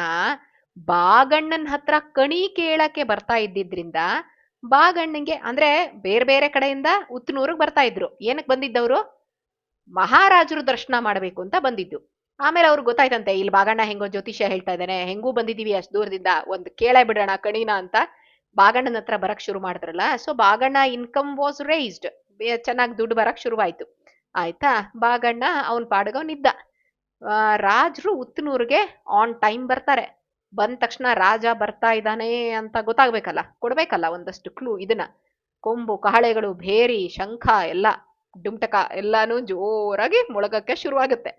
ಬಾಗಣ್ಣನ ಹತ್ರ ಕಣಿ ಕೇಳಕ್ಕೆ ಬರ್ತಾ ಇದ್ದಿದ್ರಿಂದ ಬಾಗಣ್ಣಂಗೆ ಅಂದ್ರೆ ಬೇರೆ ಬೇರೆ ಕಡೆಯಿಂದ ಉತ್ತನೂರಿಗೆ ಬರ್ತಾ ಇದ್ರು. ಏನಕ್ಕೆ ಬಂದಿದ್ದವರು? ಮಹಾರಾಜರು ದರ್ಶನ ಮಾಡ್ಬೇಕು ಅಂತ ಬಂದಿದ್ದು. ಆಮೇಲೆ ಅವ್ರಿಗೆ ಗೊತ್ತಾಯ್ತಂತೆ ಇಲ್ಲಿ ಬಾಗಣ್ಣ ಹೆಂಗೋ ಜ್ಯೋತಿಷ್ಯ ಹೇಳ್ತಾ ಇದ್ದಾನೆ, ಹೆಂಗೂ ಬಂದಿದೀವಿ ಅಷ್ಟು ದೂರದಿಂದ, ಒಂದು ಕೇಳೇ ಬಿಡೋಣ ಕಣಿನ ಅಂತ ಬಾಗಣ್ಣನ ಹತ್ರ ಬರಕ್ ಶುರು ಮಾಡಿದ್ರಲ್ಲ. So Baganna income was raised, ಚೆನ್ನಾಗಿ ದುಡ್ಡು ಬರಕ್ ಶುರುವಾಯ್ತು. ಆಯ್ತಾ, ಬಾಗಣ್ಣ ಅವನ್ ಪಾಡ್ಗವನಿದ್ದ. ರಾಜರು ಉತ್ತನೂರಿಗೆ ಆನ್ ಟೈಮ್ ಬರ್ತಾರೆ. ಬಂದ ತಕ್ಷಣ ರಾಜ ಬರ್ತಾ ಇದ್ದಾನೆ ಅಂತ ಗೊತ್ತಾಗ್ಬೇಕಲ್ಲ, ಕೊಡ್ಬೇಕಲ್ಲ ಒಂದಷ್ಟು ಕ್ಲೂ. ಇದನ್ನ ಕೊಂಬು, ಕಹಳೆಗಳು, ಭೇರಿ, ಶಂಖ ಎಲ್ಲ, ಡುಮ್ಟಕ ಎಲ್ಲಾನು ಜೋರಾಗಿ ಮೊಳಗಕ್ಕೆ ಶುರುವಾಗುತ್ತೆ.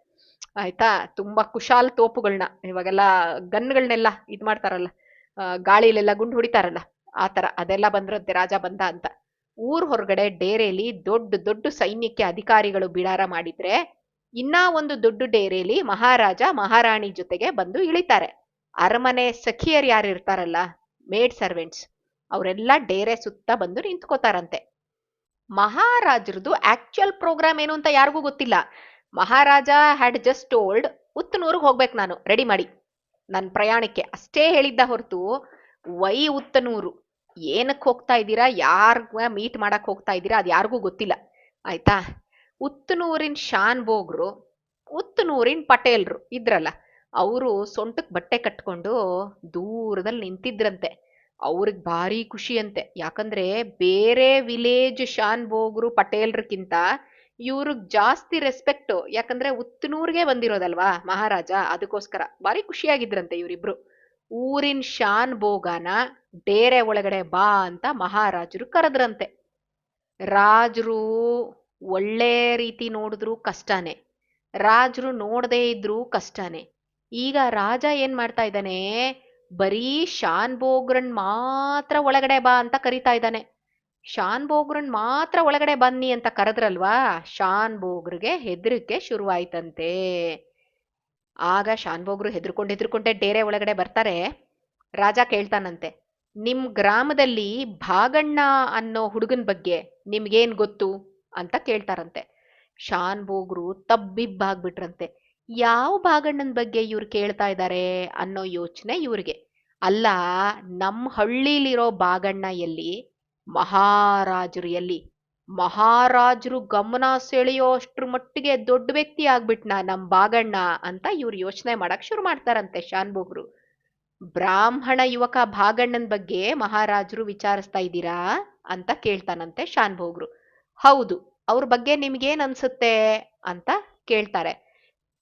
ಆಯ್ತಾ, ತುಂಬಾ ಕುಶಾಲ್ ತೋಪುಗಳನ್ನ, ಇವಾಗೆಲ್ಲ ಗನ್ಗಳನ್ನೆಲ್ಲ ಇದ್ ಮಾಡ್ತಾರಲ್ಲ, ಗಾಳಿಲೆಲ್ಲ ಗುಂಡು ಹೊಡಿತಾರಲ್ಲ, ಆತರ ಅದೆಲ್ಲ ಬಂದ್ರಂತೆ ರಾಜ ಬಂದ ಅಂತ. ಊರ್ ಹೊರಗಡೆ ಡೇರೆಯಲ್ಲಿ ದೊಡ್ಡ ದೊಡ್ಡ ಸೈನ್ಯಕ್ಕೆ ಅಧಿಕಾರಿಗಳು ಬಿಡಾರ ಮಾಡಿದ್ರೆ, ಇನ್ನ ಒಂದು ದೊಡ್ಡ ಡೇರೆಯಲ್ಲಿ ಮಹಾರಾಜ ಮಹಾರಾಣಿ ಜೊತೆಗೆ ಬಂದು ಇಳಿತಾರೆ. ಅರಮನೆ ಸಖಿಯರು ಯಾರು ಇರ್ತಾರಲ್ಲ, ಮೇಡ್ ಸರ್ವೆಂಟ್ಸ್, ಅವರೆಲ್ಲ ಡೇರೆ ಸುತ್ತ ಬಂದು ನಿಂತ್ಕೋತಾರಂತೆ. ಮಹಾರಾಜರದು ಆಕ್ಚುಯಲ್ ಪ್ರೋಗ್ರಾಮ್ ಏನು ಅಂತ ಯಾರಿಗೂ ಗೊತ್ತಿಲ್ಲ. ಮಹಾರಾಜ ಹ್ಯಾಡ್ ಜಸ್ಟ್ ಟೋಲ್ಡ್ ಉತ್ತನೂರಿಗೆ ಹೋಗ್ಬೇಕು ನಾನು, ರೆಡಿ ಮಾಡಿ ನನ್ನ ಪ್ರಯಾಣಕ್ಕೆ ಅಷ್ಟೇ ಹೇಳಿದ್ದ ಹೊರತು ವೈ ಉತ್ತನೂರು, ಏನಕ್ಕೆ ಹೋಗ್ತಾ ಇದ್ದೀರಾ, ಯಾರ್ಗ ಮೀಟ್ ಮಾಡಕ್ ಹೋಗ್ತಾ ಇದ್ದೀರಾ, ಅದು ಯಾರಿಗೂ ಗೊತ್ತಿಲ್ಲ. ಆಯ್ತಾ, ಉತ್ತನೂರಿನ ಶಾನ್ಭೋಗ್ರು, ಉತ್ತನೂರಿನ ಪಟೇಲ್ರು ಇದ್ರಲ್ಲ, ಅವರು ಸೊಂಟಕ್ಕೆ ಬಟ್ಟೆ ಕಟ್ಕೊಂಡು ದೂರದಲ್ಲಿ ನಿಂತಿದ್ರಂತೆ. ಅವ್ರಿಗೆ ಭಾರಿ ಖುಷಿ ಅಂತೆ. ಯಾಕಂದ್ರೆ ಬೇರೆ ವಿಲೇಜ್ ಶಾನ್ಭೋಗ್ರು ಪಟೇಲ್ರಕ್ಕಿಂತ ಇವ್ರಿಗೆ ಜಾಸ್ತಿ ರೆಸ್ಪೆಕ್ಟ್. ಯಾಕಂದ್ರೆ ಉತ್ತನೂರ್ಗೆ ಬಂದಿರೋದಲ್ವಾ ಮಹಾರಾಜ, ಅದಕ್ಕೋಸ್ಕರ ಭಾರಿ ಖುಷಿಯಾಗಿದ್ರಂತೆ ಇವರಿಬ್ರು. ಊರಿನ ಶಾನ್ಭೋಗನ ಡೇರೆ ಒಳಗಡೆ ಬಾ ಅಂತ ಮಹಾರಾಜರು ಕರೆದ್ರಂತೆ. ರಾಜರು ಒಳ್ಳೆ ರೀತಿ ನೋಡಿದ್ರು ಕಷ್ಟನೇ, ರಾಜರು ನೋಡದೇ ಇದ್ರು ಕಷ್ಟನೇ. ಈಗ ರಾಜ ಏನ್ ಮಾಡ್ತಾ ಇದ್ದಾನೆ, ಬರೀ ಶಾನ್ಭೋಗ್ರನ್ ಮಾತ್ರ ಒಳಗಡೆ ಬಾ ಅಂತ ಕರಿತಾ ಇದ್ದಾನೆ. ಶಾನ್ಭೋಗ್ರನ್ ಮಾತ್ರ ಒಳಗಡೆ ಬನ್ನಿ ಅಂತ ಕರೆದ್ರಲ್ವಾ, ಶಾನ್ಭೋಗ್ರಿಗೆ ಹೆದರಿಕೆ ಶುರುವಾಯ್ತಂತೆ. ಆಗ ಶಾನ್ಭೋಗ್ರು ಹೆದರ್ಕೊಂಡೆ ಡೇರೆ ಒಳಗಡೆ ಬರ್ತಾರೆ. ರಾಜ ಕೇಳ್ತಾನಂತೆ, ನಿಮ್ ಗ್ರಾಮದಲ್ಲಿ ಭಾಗಣ್ಣ ಅನ್ನೋ ಹುಡುಗನ ಬಗ್ಗೆ ನಿಮ್ಗೇನ್ ಗೊತ್ತು ಅಂತ ಕೇಳ್ತಾರಂತೆ. ಶಾನ್ಭೋಗ್ರು ತಬ್ಬಿಬ್ಬಾಗ್ಬಿಟ್ರಂತೆ. ಯಾವ ಭಾಗಣ್ಣನ ಬಗ್ಗೆ ಇವ್ರು ಕೇಳ್ತಾ ಇದ್ದಾರೆ ಅನ್ನೋ ಯೋಚನೆ ಇವ್ರಿಗೆ. ಅಲ್ಲ, ನಮ್ಮ ಹಳ್ಳಿಲಿರೋ ಭಾಗಣ್ಣ ಎಲ್ಲಿ, ಮಹಾರಾಜರು ಎಲ್ಲಿ? ಮಹಾರಾಜರು ಗಮನ ಸೆಳೆಯೋ ಅಷ್ಟ್ರ ಮಟ್ಟಿಗೆ ದೊಡ್ಡ ವ್ಯಕ್ತಿ ಆಗ್ಬಿಟ್ನಾ ನಮ್ ಭಾಗಣ್ಣ ಅಂತ ಇವ್ರು ಯೋಚನೆ ಮಾಡಕ್ ಶುರು ಮಾಡ್ತಾರಂತೆ ಶಾನ್ಭೋಗ್ರು. ಬ್ರಾಹ್ಮಣ ಯುವಕ ಭಾಗಣ್ಣನ ಬಗ್ಗೆ ಮಹಾರಾಜರು ವಿಚಾರಿಸ್ತಾ ಇದ್ದೀರಾ ಅಂತ ಕೇಳ್ತಾನಂತೆ ಶಾನ್ಭೋಗ್ರು. ಹೌದು, ಅವ್ರ ಬಗ್ಗೆ ನಿಮ್ಗೇನ್ ಅನ್ಸುತ್ತೆ ಅಂತ ಕೇಳ್ತಾರೆ.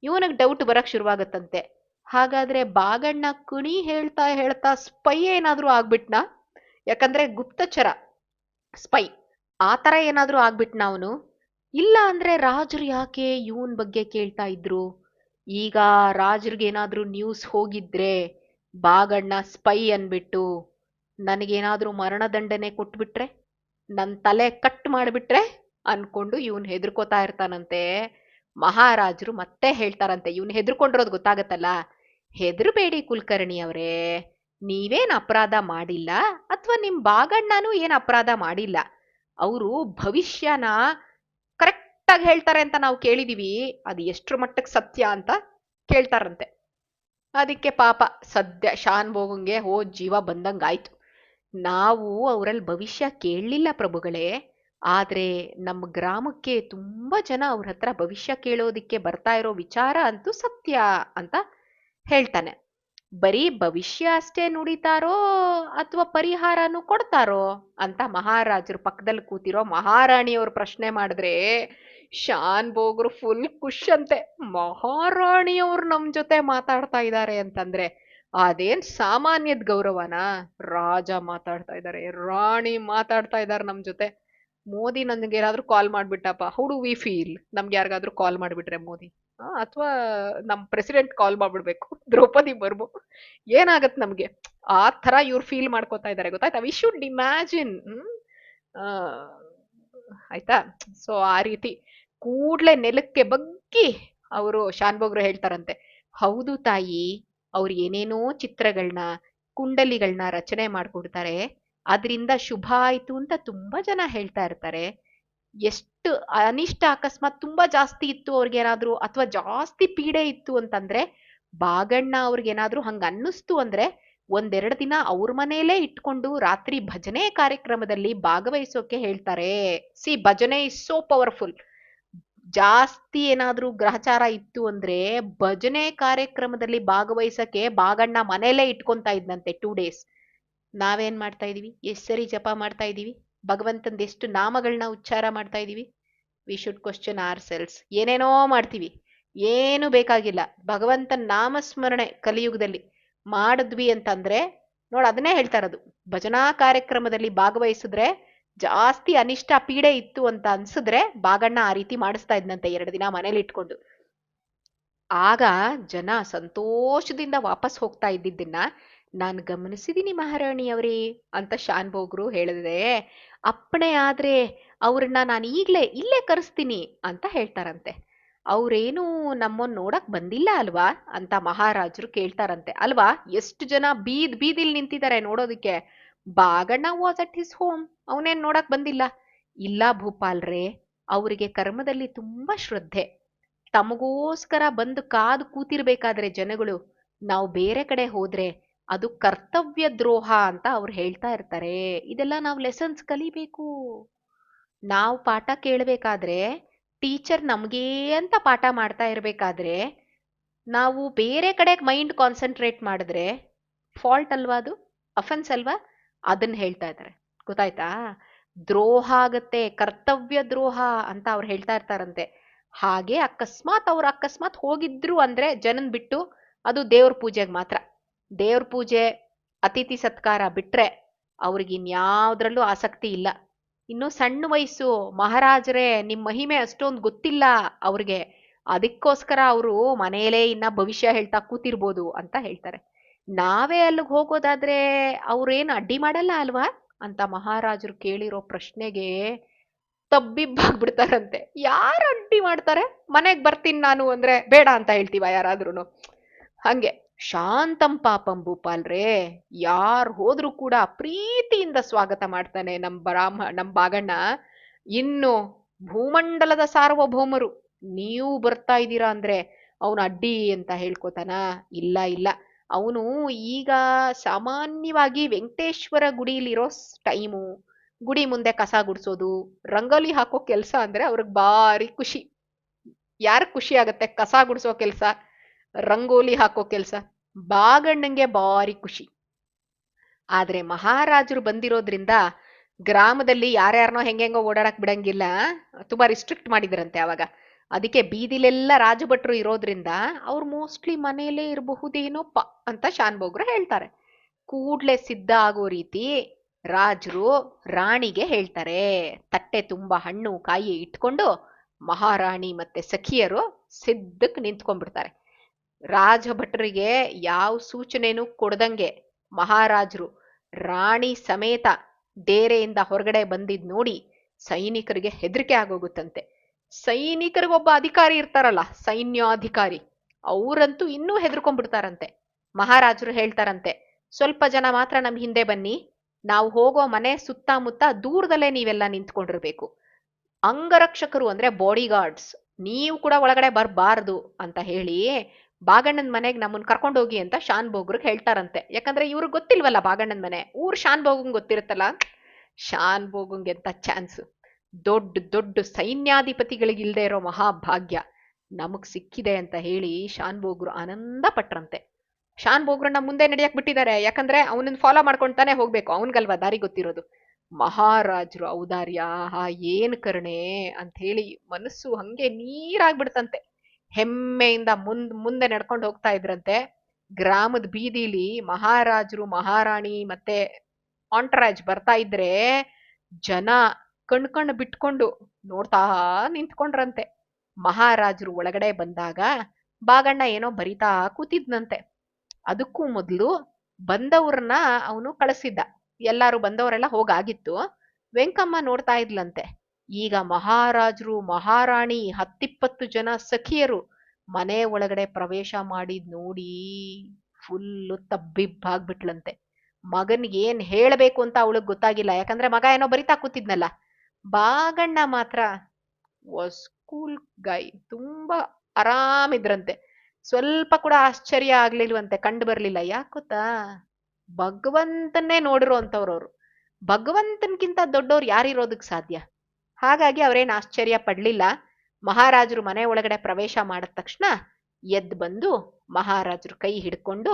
ಇವನಿಗೆ ಡೌಟ್ ಬರಕ್ ಶುರುವಾಗತ್ತಂತೆ. ಹಾಗಾದ್ರೆ ಬಾಗಣ್ಣ ಕುಣಿ ಹೇಳ್ತಾ ಹೇಳ್ತಾ ಸ್ಪೈ ಏನಾದ್ರೂ ಆಗ್ಬಿಟ್ನಾ? ಯಾಕಂದ್ರೆ ಗುಪ್ತಚರ, ಸ್ಪೈ ಆ ತರ ಏನಾದ್ರೂ ಆಗ್ಬಿಟ್ನಾ ಅವನು? ಇಲ್ಲ ಅಂದ್ರೆ ರಾಜರು ಯಾಕೆ ಇವನ್ ಬಗ್ಗೆ ಕೇಳ್ತಾ ಇದ್ರು? ಈಗ ರಾಜರಿಗೇನಾದ್ರೂ ನ್ಯೂಸ್ ಹೋಗಿದ್ರೆ ಬಾಗಣ್ಣ ಸ್ಪೈ ಅನ್ಬಿಟ್ಟು ನನಗೇನಾದ್ರೂ ಮರಣದಂಡನೆ ಕೊಟ್ಬಿಟ್ರೆ, ನನ್ ತಲೆ ಕಟ್ ಮಾಡ್ಬಿಟ್ರೆ ಅನ್ಕೊಂಡು ಇವನ್ ಹೆದರ್ಕೋತಾ ಇರ್ತಾನಂತೆ. ಮಹಾರಾಜರು ಮತ್ತೆ ಹೇಳ್ತಾರಂತೆ, ಇವನ್ ಹೆದರ್ಕೊಂಡಿರೋದು ಗೊತ್ತಾಗತ್ತಲ್ಲ, ಹೆದರ್ಬೇಡಿ ಕುಲಕರ್ಣಿ ಅವರೇ, ನೀವೇನ್ ಅಪರಾಧ ಮಾಡಿಲ್ಲ, ಅಥವಾ ನಿಮ್ ಬಾಗಣ್ಣನೂ ಏನ್ ಅಪರಾಧ ಮಾಡಿಲ್ಲ. ಅವರು ಭವಿಷ್ಯನ ಕರೆಕ್ಟ್ ಆಗಿ ಹೇಳ್ತಾರೆ ಅಂತ ನಾವು ಕೇಳಿದೀವಿ, ಅದು ಎಷ್ಟ್ರ ಮಟ್ಟಕ್ಕೆ ಸತ್ಯ ಅಂತ ಕೇಳ್ತಾರಂತೆ. ಅದಕ್ಕೆ ಪಾಪ ಸದ್ಯ ಶಾನ್ಭೋಗಂಗೆ ಜೀವ ಬಂದಂಗಾಯ್ತು. ನಾವು ಅವರಲ್ಲಿ ಭವಿಷ್ಯ ಕೇಳಲಿಲ್ಲ ಪ್ರಭುಗಳೇ, ಆದ್ರೆ ನಮ್ಮ ಗ್ರಾಮಕ್ಕೆ ತುಂಬಾ ಜನ ಅವ್ರ ಹತ್ರ ಭವಿಷ್ಯ ಕೇಳೋದಿಕ್ಕೆ ಬರ್ತಾ ಇರೋ ವಿಚಾರ ಅಂತೂ ಸತ್ಯ ಅಂತ ಹೇಳ್ತಾನೆ. ಬರೀ ಭವಿಷ್ಯ ಅಷ್ಟೇ ನುಡಿತಾರೋ ಅಥವಾ ಪರಿಹಾರನೂ ಕೊಡ್ತಾರೋ ಅಂತ ಮಹಾರಾಜರು ಪಕ್ಕದಲ್ಲಿ ಕೂತಿರೋ ಮಹಾರಾಣಿಯವ್ರ ಪ್ರಶ್ನೆ ಮಾಡಿದ್ರೆ ಶಾನ್ಭೋಗ್ರು ಫುಲ್ ಖುಷ್ ಅಂತೆ. ಮಹಾರಾಣಿಯವ್ರು ನಮ್ ಜೊತೆ ಮಾತಾಡ್ತಾ ಇದ್ದಾರೆ ಅಂತಂದ್ರೆ ಅದೇನ್ ಸಾಮಾನ್ಯದ ಗೌರವನಾ? ರಾಜ ಮಾತಾಡ್ತಾ ಇದ್ದಾರೆ, ರಾಣಿ ಮಾತಾಡ್ತಾ ಇದ್ದಾರೆ ನಮ್ ಜೊತೆ. ಮೋದಿ ನನ್ಗೆ ಏನಾದ್ರೂ ಕಾಲ್ ಮಾಡ್ಬಿಟ್ಟಪ್ಪ, ಹೌ ಡು ವಿ ಫೀಲ್? ನಮ್ಗೆ ಯಾರಿಗಾದ್ರೂ ಕಾಲ್ ಮಾಡ್ಬಿಟ್ರೆ ಮೋದಿ, ಅಥವಾ ನಮ್ ಪ್ರೆಸಿಡೆಂಟ್ ಕಾಲ್ ಮಾಡ್ಬಿಡ್ಬೇಕು, ದ್ರೌಪದಿ ಮುರ್ಮು, ಏನಾಗತ್ ನಮ್ಗೆ? ಆ ತರ ಇವ್ರು ಫೀಲ್ ಮಾಡ್ಕೋತಾ ಇದ್ದಾರೆ, ಗೊತ್ತಾಯ್ತಾ? We should imagine. ಆಯ್ತಾ? ಸೊ ಆ ರೀತಿ ಕೂಡ್ಲೆ ನೆಲಕ್ಕೆ ಬಗ್ಗಿ ಅವರು ಶಾನ್ಭೋಗ್ರು ಹೇಳ್ತಾರಂತೆ, ಹೌದು ತಾಯಿ, ಅವ್ರು ಏನೇನೋ ಚಿತ್ರಗಳನ್ನ, ಕುಂಡಲಿಗಳನ್ನ ರಚನೆ ಮಾಡ್ಕೊಡ್ತಾರೆ, ಅದರಿಂದ ಶುಭ ಆಯ್ತು ಅಂತ ತುಂಬಾ ಜನ ಹೇಳ್ತಾ ಇರ್ತಾರೆ. ಎಷ್ಟು ಅನಿಷ್ಟ ಅಕಸ್ಮಾತ್ ತುಂಬಾ ಜಾಸ್ತಿ ಇತ್ತು ಅವ್ರಿಗೇನಾದ್ರೂ, ಅಥವಾ ಜಾಸ್ತಿ ಪೀಡೆ ಇತ್ತು ಅಂತಂದ್ರೆ, ಬಾಗಣ್ಣ ಅವ್ರಿಗೇನಾದ್ರೂ ಹಂಗ ಅನ್ನಿಸ್ತು ಅಂದ್ರೆ ಒಂದೆರಡು ದಿನ ಅವ್ರ ಮನೇಲೇ ಇಟ್ಕೊಂಡು ರಾತ್ರಿ ಭಜನೆ ಕಾರ್ಯಕ್ರಮದಲ್ಲಿ ಭಾಗವಹಿಸೋಕೆ ಹೇಳ್ತಾರೆ. ಸಿ, ಭಜನೆ ಇಸ್ ಸೋ ಪವರ್ಫುಲ್. ಜಾಸ್ತಿ ಏನಾದ್ರೂ ಗ್ರಹಚಾರ ಇತ್ತು ಅಂದ್ರೆ ಭಜನೆ ಕಾರ್ಯಕ್ರಮದಲ್ಲಿ ಭಾಗವಹಿಸಕ್ಕೆ ಬಾಗಣ್ಣ ಮನೇಲೇ ಇಟ್ಕೊಂತಾ ಇದ್ನಂತೆ 2 days. ನಾವೇನ್ ಮಾಡ್ತಾ ಇದೀವಿ? ಎಷ್ಟ್ ಸರಿ ಜಪ ಮಾಡ್ತಾ ಇದೀವಿ? ಭಗವಂತಂದ ಎಷ್ಟು ನಾಮಗಳನ್ನ ಉಚ್ಚಾರ ಮಾಡ್ತಾ ಇದೀವಿ? We should question ourselves. ಏನೇನೋ ಮಾಡ್ತೀವಿ, ಏನು ಬೇಕಾಗಿಲ್ಲ. ಭಗವಂತನ ನಾಮಸ್ಮರಣೆ ಕಲಿಯುಗದಲ್ಲಿ ಮಾಡಿದ್ವಿ ಅಂತಂದ್ರೆ, ನೋಡ್ ಅದನ್ನೇ ಹೇಳ್ತಾ ಇರೋದು, ಭಜನಾ ಕಾರ್ಯಕ್ರಮದಲ್ಲಿ ಭಾಗವಹಿಸಿದ್ರೆ ಜಾಸ್ತಿ ಅನಿಷ್ಟ ಪೀಡೆ ಇತ್ತು ಅಂತ ಅನ್ಸಿದ್ರೆ ಬಾಗಣ್ಣ ಆ ರೀತಿ ಮಾಡಿಸ್ತಾ ಇದ್ನಂತೆ 2 ದಿನ ಮನೇಲಿ ಇಟ್ಕೊಂಡು. ಆಗ ಜನ ಸಂತೋಷದಿಂದ ವಾಪಸ್ ಹೋಗ್ತಾ ಇದ್ದಿದ್ದನ್ನ ನಾನು ಗಮನಿಸಿದೀನಿ ಮಹಾರಾಣಿಯವರೇ ಅಂತ ಶಾನ್ಭೋಗ್ರು ಹೇಳಿದ್ರೆ, ಅಪ್ಪಣೆ ಆದ್ರೆ ಅವ್ರನ್ನ ನಾನು ಈಗ್ಲೇ ಇಲ್ಲೇ ಕರೆಸ್ತೀನಿ ಅಂತ ಹೇಳ್ತಾರಂತೆ. ಅವ್ರೇನು ನಮ್ಮನ್ ನೋಡಕ್ ಬಂದಿಲ್ಲ ಅಲ್ವಾ ಅಂತ ಮಹಾರಾಜರು ಕೇಳ್ತಾರಂತೆ. ಅಲ್ವಾ, ಎಷ್ಟು ಜನ ಬೀದಿಲ್ ನಿಂತಿದ್ದಾರೆ ನೋಡೋದಿಕ್ಕೆ. Baganna was at his home, ಅವನೇನ್ ನೋಡಕ್ ಬಂದಿಲ್ಲ. ಇಲ್ಲ ಭೂಪಾಲ್ರೇ, ಅವರಿಗೆ ಕರ್ಮದಲ್ಲಿ ತುಂಬಾ ಶ್ರದ್ಧೆ. ತಮಗೋಸ್ಕರ ಬಂದು ಕಾದು ಕೂತಿರ್ಬೇಕಾದ್ರೆ ಜನಗಳು ನಾವು ಬೇರೆ ಕಡೆ ಹೋದ್ರೆ ಅದು ಕರ್ತವ್ಯ ದ್ರೋಹ ಅಂತ ಅವ್ರು ಹೇಳ್ತಾ ಇರ್ತಾರೆ. ಇದೆಲ್ಲ ನಾವು ಲೆಸನ್ಸ್ ಕಲಿಬೇಕು. ನಾವು ಪಾಠ ಕೇಳಬೇಕಾದ್ರೆ, ಟೀಚರ್ ನಮ್ಗೇ ಅಂತ ಪಾಠ ಮಾಡ್ತಾ ಇರ್ಬೇಕಾದ್ರೆ ನಾವು ಬೇರೆ ಕಡೆ ಮೈಂಡ್ ಕಾನ್ಸಂಟ್ರೇಟ್ ಮಾಡಿದ್ರೆ ಫಾಲ್ಟ್ ಅಲ್ವಾ? ಅದು ಅಫೆನ್ಸ್ ಅಲ್ವಾ? ಅದನ್ನ ಹೇಳ್ತಾ ಇದ್ದಾರೆ, ಗೊತ್ತಾಯ್ತಾ? ದ್ರೋಹ ಆಗತ್ತೆ, ಕರ್ತವ್ಯ ದ್ರೋಹ ಅಂತ ಅವ್ರು ಹೇಳ್ತಾ ಇರ್ತಾರಂತೆ. ಹಾಗೆ ಅಕಸ್ಮಾತ್ ಹೋಗಿದ್ರು ಅಂದ್ರೆ ಜನನ್ ಬಿಟ್ಟು, ಅದು ದೇವ್ರ ಪೂಜೆಗೆ ಮಾತ್ರ. ದೇವ್ರ ಪೂಜೆ, ಅತಿಥಿ ಸತ್ಕಾರ ಬಿಟ್ರೆ ಅವ್ರಿಗೆ ಇನ್ಯಾವ್ದ್ರಲ್ಲೂ ಆಸಕ್ತಿ ಇಲ್ಲ. ಇನ್ನು ಸಣ್ಣ ವಯಸ್ಸು, ಮಹಾರಾಜರೇ ನಿಮ್ ಮಹಿಮೆ ಅಷ್ಟೊಂದು ಗೊತ್ತಿಲ್ಲ ಅವ್ರಿಗೆ, ಅದಕ್ಕೋಸ್ಕರ ಅವರು ಮನೆಯಲ್ಲೇ ಇನ್ನ ಭವಿಷ್ಯ ಹೇಳ್ತಾ ಕೂತಿರ್ಬೋದು ಅಂತ ಹೇಳ್ತಾರೆ. ನಾವೇ ಅಲ್ಲಿಗೆ ಹೋಗೋದಾದ್ರೆ ಅವ್ರೇನು ಅಡ್ಡಿ ಮಾಡಲ್ಲ ಅಲ್ವಾ ಅಂತ ಮಹಾರಾಜರು ಕೇಳಿರೋ ಪ್ರಶ್ನೆಗೆ ತಬ್ಬಿಬ್ಬಾಗ್ಬಿಡ್ತಾರಂತೆ. ಯಾರು ಅಡ್ಡಿ ಮಾಡ್ತಾರೆ? ಮನೆಗ್ ಬರ್ತೀನಿ ನಾನು ಅಂದ್ರೆ ಬೇಡ ಅಂತ ಹೇಳ್ತೀವ ಯಾರಾದ್ರೂ? ಹಂಗೆ ಶಾಂತಂ ಪಾಪಂ ಭೂಪಾಲ್ರೇ, ಯಾರ್ ಹೋದ್ರೂ ಕೂಡ ಪ್ರೀತಿಯಿಂದ ಸ್ವಾಗತ ಮಾಡ್ತಾನೆ ನಮ್ ಬಾಗಣ್ಣ. ಇನ್ನು ಭೂಮಂಡಲದ ಸಾರ್ವಭೌಮರು ನೀವು ಬರ್ತಾ ಇದ್ದೀರಾ ಅಂದ್ರೆ ಅವನು ಅಡ್ಡಿ ಅಂತ ಹೇಳ್ಕೊತಾನ? ಇಲ್ಲ ಇಲ್ಲ, ಅವನು ಈಗ ಸಾಮಾನ್ಯವಾಗಿ ವೆಂಕಟೇಶ್ವರ ಗುಡಿಲಿರೋ ಟೈಮು, ಗುಡಿ ಮುಂದೆ ಕಸ ಗುಡ್ಸೋದು, ರಂಗೋಲಿ ಹಾಕೋ ಕೆಲ್ಸ ಅಂದ್ರೆ ಅವ್ರಿಗೆ ಭಾರಿ ಖುಷಿ. ಯಾರು ಖುಷಿ ಆಗತ್ತೆ? ಕಸ ಗುಡ್ಸೋ ಕೆಲ್ಸ, ರಂಗೋಲಿ ಹಾಕೋ ಕೆಲ್ಸ ಬಾಗಣ್ಣಂಗೆ ಭಾರಿ ಖುಷಿ. ಆದ್ರೆ ಮಹಾರಾಜರು ಬಂದಿರೋದ್ರಿಂದ ಗ್ರಾಮದಲ್ಲಿ ಯಾರ್ಯಾರನೋ ಹೆಂಗೆಂಗೋ ಓಡಾಡಕ್ ಬಿಡಂಗಿಲ್ಲ, ತುಂಬಾ ರಿಸ್ಟ್ರಿಕ್ಟ್ ಮಾಡಿದ್ರಂತೆ ಅವಾಗ. ಅದಕ್ಕೆ ಬೀದಿಲೆಲ್ಲ ರಾಜಭಟ್ರು ಇರೋದ್ರಿಂದ ಅವ್ರು ಮೋಸ್ಟ್ಲಿ ಮನೆಯಲ್ಲೇ ಇರಬಹುದೇನೋಪ್ಪ ಅಂತ ಶಾನ್ಭೋಗ್ರು ಹೇಳ್ತಾರೆ. ಕೂಡ್ಲೆ ಸಿದ್ಧ ಆಗೋ ರೀತಿ ರಾಜರು ರಾಣಿಗೆ ಹೇಳ್ತಾರೆ. ತಟ್ಟೆ ತುಂಬಾ ಹಣ್ಣು ಕಾಯಿ ಇಟ್ಕೊಂಡು ಮಹಾರಾಣಿ ಮತ್ತೆ ಸಖಿಯರು ಸಿದ್ಧಕ್ ನಿಂತ್ಕೊಂಡ್ಬಿಡ್ತಾರೆ. ರಾಜಭಟ್ರಿಗೆ ಯಾವ ಸೂಚನೆನೂ ಕೊಡ್ದಂಗೆ ಮಹಾರಾಜರು ರಾಣಿ ಸಮೇತ ಡೇರೆಯಿಂದ ಹೊರಗಡೆ ಬಂದಿದ್ ನೋಡಿ ಸೈನಿಕರಿಗೆ ಹೆದರಿಕೆ ಆಗೋಗುತ್ತಂತೆ. ಸೈನಿಕರಿಗೊಬ್ಬ ಅಧಿಕಾರಿ ಇರ್ತಾರಲ್ಲ, ಸೈನ್ಯಾಧಿಕಾರಿ, ಅವರಂತೂ ಇನ್ನೂ ಹೆದರ್ಕೊಂಡ್ಬಿಡ್ತಾರಂತೆ. ಮಹಾರಾಜರು ಹೇಳ್ತಾರಂತೆ, ಸ್ವಲ್ಪ ಜನ ಮಾತ್ರ ನಮ್ ಹಿಂದೆ ಬನ್ನಿ, ನಾವು ಹೋಗೋ ಮನೆ ಸುತ್ತಮುತ್ತ ದೂರದಲ್ಲೇ ನೀವೆಲ್ಲ ನಿಂತ್ಕೊಂಡಿರ್ಬೇಕು. ಅಂಗರಕ್ಷಕರು ಅಂದ್ರೆ ಬಾಡಿ ಗಾರ್ಡ್ಸ್, ನೀವು ಕೂಡ ಒಳಗಡೆ ಬರಬಾರ್ದು ಅಂತ ಹೇಳಿ ಬಾಗಣ್ಣನ ಮನೆಗೆ ನಮ್ಮನ್ನ ಕರ್ಕೊಂಡೋಗಿ ಅಂತ ಶಾನ್ಭೋಗ್ರಿಗೆ ಹೇಳ್ತಾರಂತೆ. ಯಾಕಂದ್ರೆ ಇವ್ರಿಗೆ ಗೊತ್ತಿಲ್ವಲ್ಲ ಬಾಗಣ್ಣನ ಮನೆ, ಊರ್ ಶಾನ್ಭೋಗಂಗ್ ಗೊತ್ತಿರುತ್ತಲ್ಲ. ಶಾನ್ಭೋಗಂಗೆ ಎಂತ ಚಾನ್ಸ್? ದೊಡ್ಡ ದೊಡ್ಡ ಸೈನ್ಯಾಧಿಪತಿಗಳಿಗಿಲ್ದೇ ಇರೋ ಮಹಾಭಾಗ್ಯ ನಮಗ್ ಸಿಕ್ಕಿದೆ ಅಂತ ಹೇಳಿ ಶಾನ್ಭೋಗ್ರು ಆನಂದ ಪಟ್ರಂತೆ. ಶಾನ್ಭೋಗ್ರನ್ನ ಮುಂದೆ ನಡೆಯಕ್ ಬಿಟ್ಟಿದ್ದಾರೆ, ಯಾಕಂದ್ರೆ ಅವನನ್ನ ಫಾಲೋ ಮಾಡ್ಕೊಂತಾನೆ ಹೋಗ್ಬೇಕು, ಅವನ್ಗಲ್ವಾ ದಾರಿ ಗೊತ್ತಿರೋದು. ಮಹಾರಾಜರು ಔದಾರ್ಯ, ಏನ್ ಕರುಣೆ ಅಂತ ಹೇಳಿ ಮನಸ್ಸು ಹಂಗೆ ನೀರಾಗ್ಬಿಡ್ತಂತೆ. ಹೆಮ್ಮೆಯಿಂದ ಮುಂದೆ ನಡ್ಕೊಂಡು ಹೋಗ್ತಾ ಇದ್ರಂತೆ. ಗ್ರಾಮದ ಬೀದಿಲಿ ಮಹಾರಾಜರು ಮಹಾರಾಣಿ ಮತ್ತೆ ಆಂಟ್ರಾಜ್ ಬರ್ತಾ ಇದ್ರೆ ಜನ ಕಣ್ಣು ಬಿಟ್ಕೊಂಡು ನೋಡ್ತಾ ನಿಂತ್ಕೊಂಡ್ರಂತೆ. ಮಹಾರಾಜರು ಒಳಗಡೆ ಬಂದಾಗ ಬಾಗಣ್ಣ ಏನೋ ಬರಿತಾ ಕೂತಿದ್ನಂತೆ. ಅದಕ್ಕೂ ಮೊದಲು ಬಂದವ್ರನ್ನ ಅವನು ಕಳಿಸಿದ್ದ. ಎಲ್ಲಾರು ಬಂದವರೆಲ್ಲ ಹೋಗಾಗಿತ್ತು. ವೆಂಕಮ್ಮ ನೋಡ್ತಾ ಇದ್ಲಂತೆ. ಈಗ ಮಹಾರಾಜರು ಮಹಾರಾಣಿ 10-20 ಜನ ಸಖಿಯರು ಮನೆ ಒಳಗಡೆ ಪ್ರವೇಶ ಮಾಡಿದ್ ನೋಡಿ ಫುಲ್ಲು ತಬ್ಬಿಬ್ಬಾಗ್ಬಿಟ್ಲಂತೆ. ಮಗನ್ಗೆ ಏನ್ ಹೇಳ್ಬೇಕು ಅಂತ ಅವಳಿಗೆ ಗೊತ್ತಾಗಿಲ್ಲ, ಯಾಕಂದ್ರೆ ಮಗ ಏನೋ ಬರಿತಾ ಕೂತಿದ್ನಲ್ಲ. ಬಾಗಣ್ಣ ಮಾತ್ರ ವಾಸ್ ಕೂಲ್ ಗೈ, ತುಂಬಾ ಆರಾಮಿದ್ರಂತೆ. ಸ್ವಲ್ಪ ಕೂಡ ಆಶ್ಚರ್ಯ ಆಗ್ಲಿಲ್ವಂತೆ, ಕಂಡು ಬರ್ಲಿಲ್ಲ. ಯಾಕೆ ಗೊತ್ತಾ, ಭಗವಂತನ್ನೇ ನೋಡಿರೋ ಅಂತವ್ರವ್ರು. ಭಗವಂತನ್ಕಿಂತ ದೊಡ್ಡವ್ರು ಯಾರಿರೋದಕ್ ಸಾಧ್ಯ? ಹಾಗಾಗಿ ಅವ್ರೇನ್ ಆಶ್ಚರ್ಯ ಪಡ್ಲಿಲ್ಲ. ಮಹಾರಾಜರು ಮನೆ ಒಳಗಡೆ ಪ್ರವೇಶ ಮಾಡಿದ ತಕ್ಷಣ ಎದ್ದು ಬಂದು ಮಹಾರಾಜರು ಕೈ ಹಿಡ್ಕೊಂಡು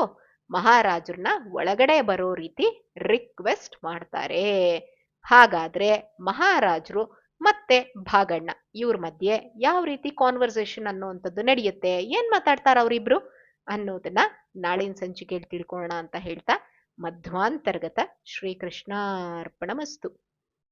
ಮಹಾರಾಜರನ್ನ ಒಳಗಡೆ ಬರೋ ರೀತಿ ರಿಕ್ವೆಸ್ಟ್ ಮಾಡ್ತಾರೆ. ಹಾಗಾದ್ರೆ ಮಹಾರಾಜರು ಮತ್ತೆ ಭಾಗಣ್ಣ ಇವ್ರ ಮಧ್ಯೆ ಯಾವ ರೀತಿ ಕಾನ್ವರ್ಸೇಷನ್ ಅನ್ನುವಂಥದ್ದು ನಡೆಯುತ್ತೆ, ಏನ್ ಮಾತಾಡ್ತಾರ ಅವರಿಬ್ರು ಅನ್ನೋದನ್ನ ನಾಳಿನ ಸಂಚಿಕೆಯಲ್ಲಿ ತಿಳ್ಕೊಳ್ಳೋಣ ಅಂತ ಹೇಳ್ತಾ, ಮಧ್ವಾಂತರ್ಗತ ಶ್ರೀಕೃಷ್ಣಾರ್ಪಣಮಸ್ತು.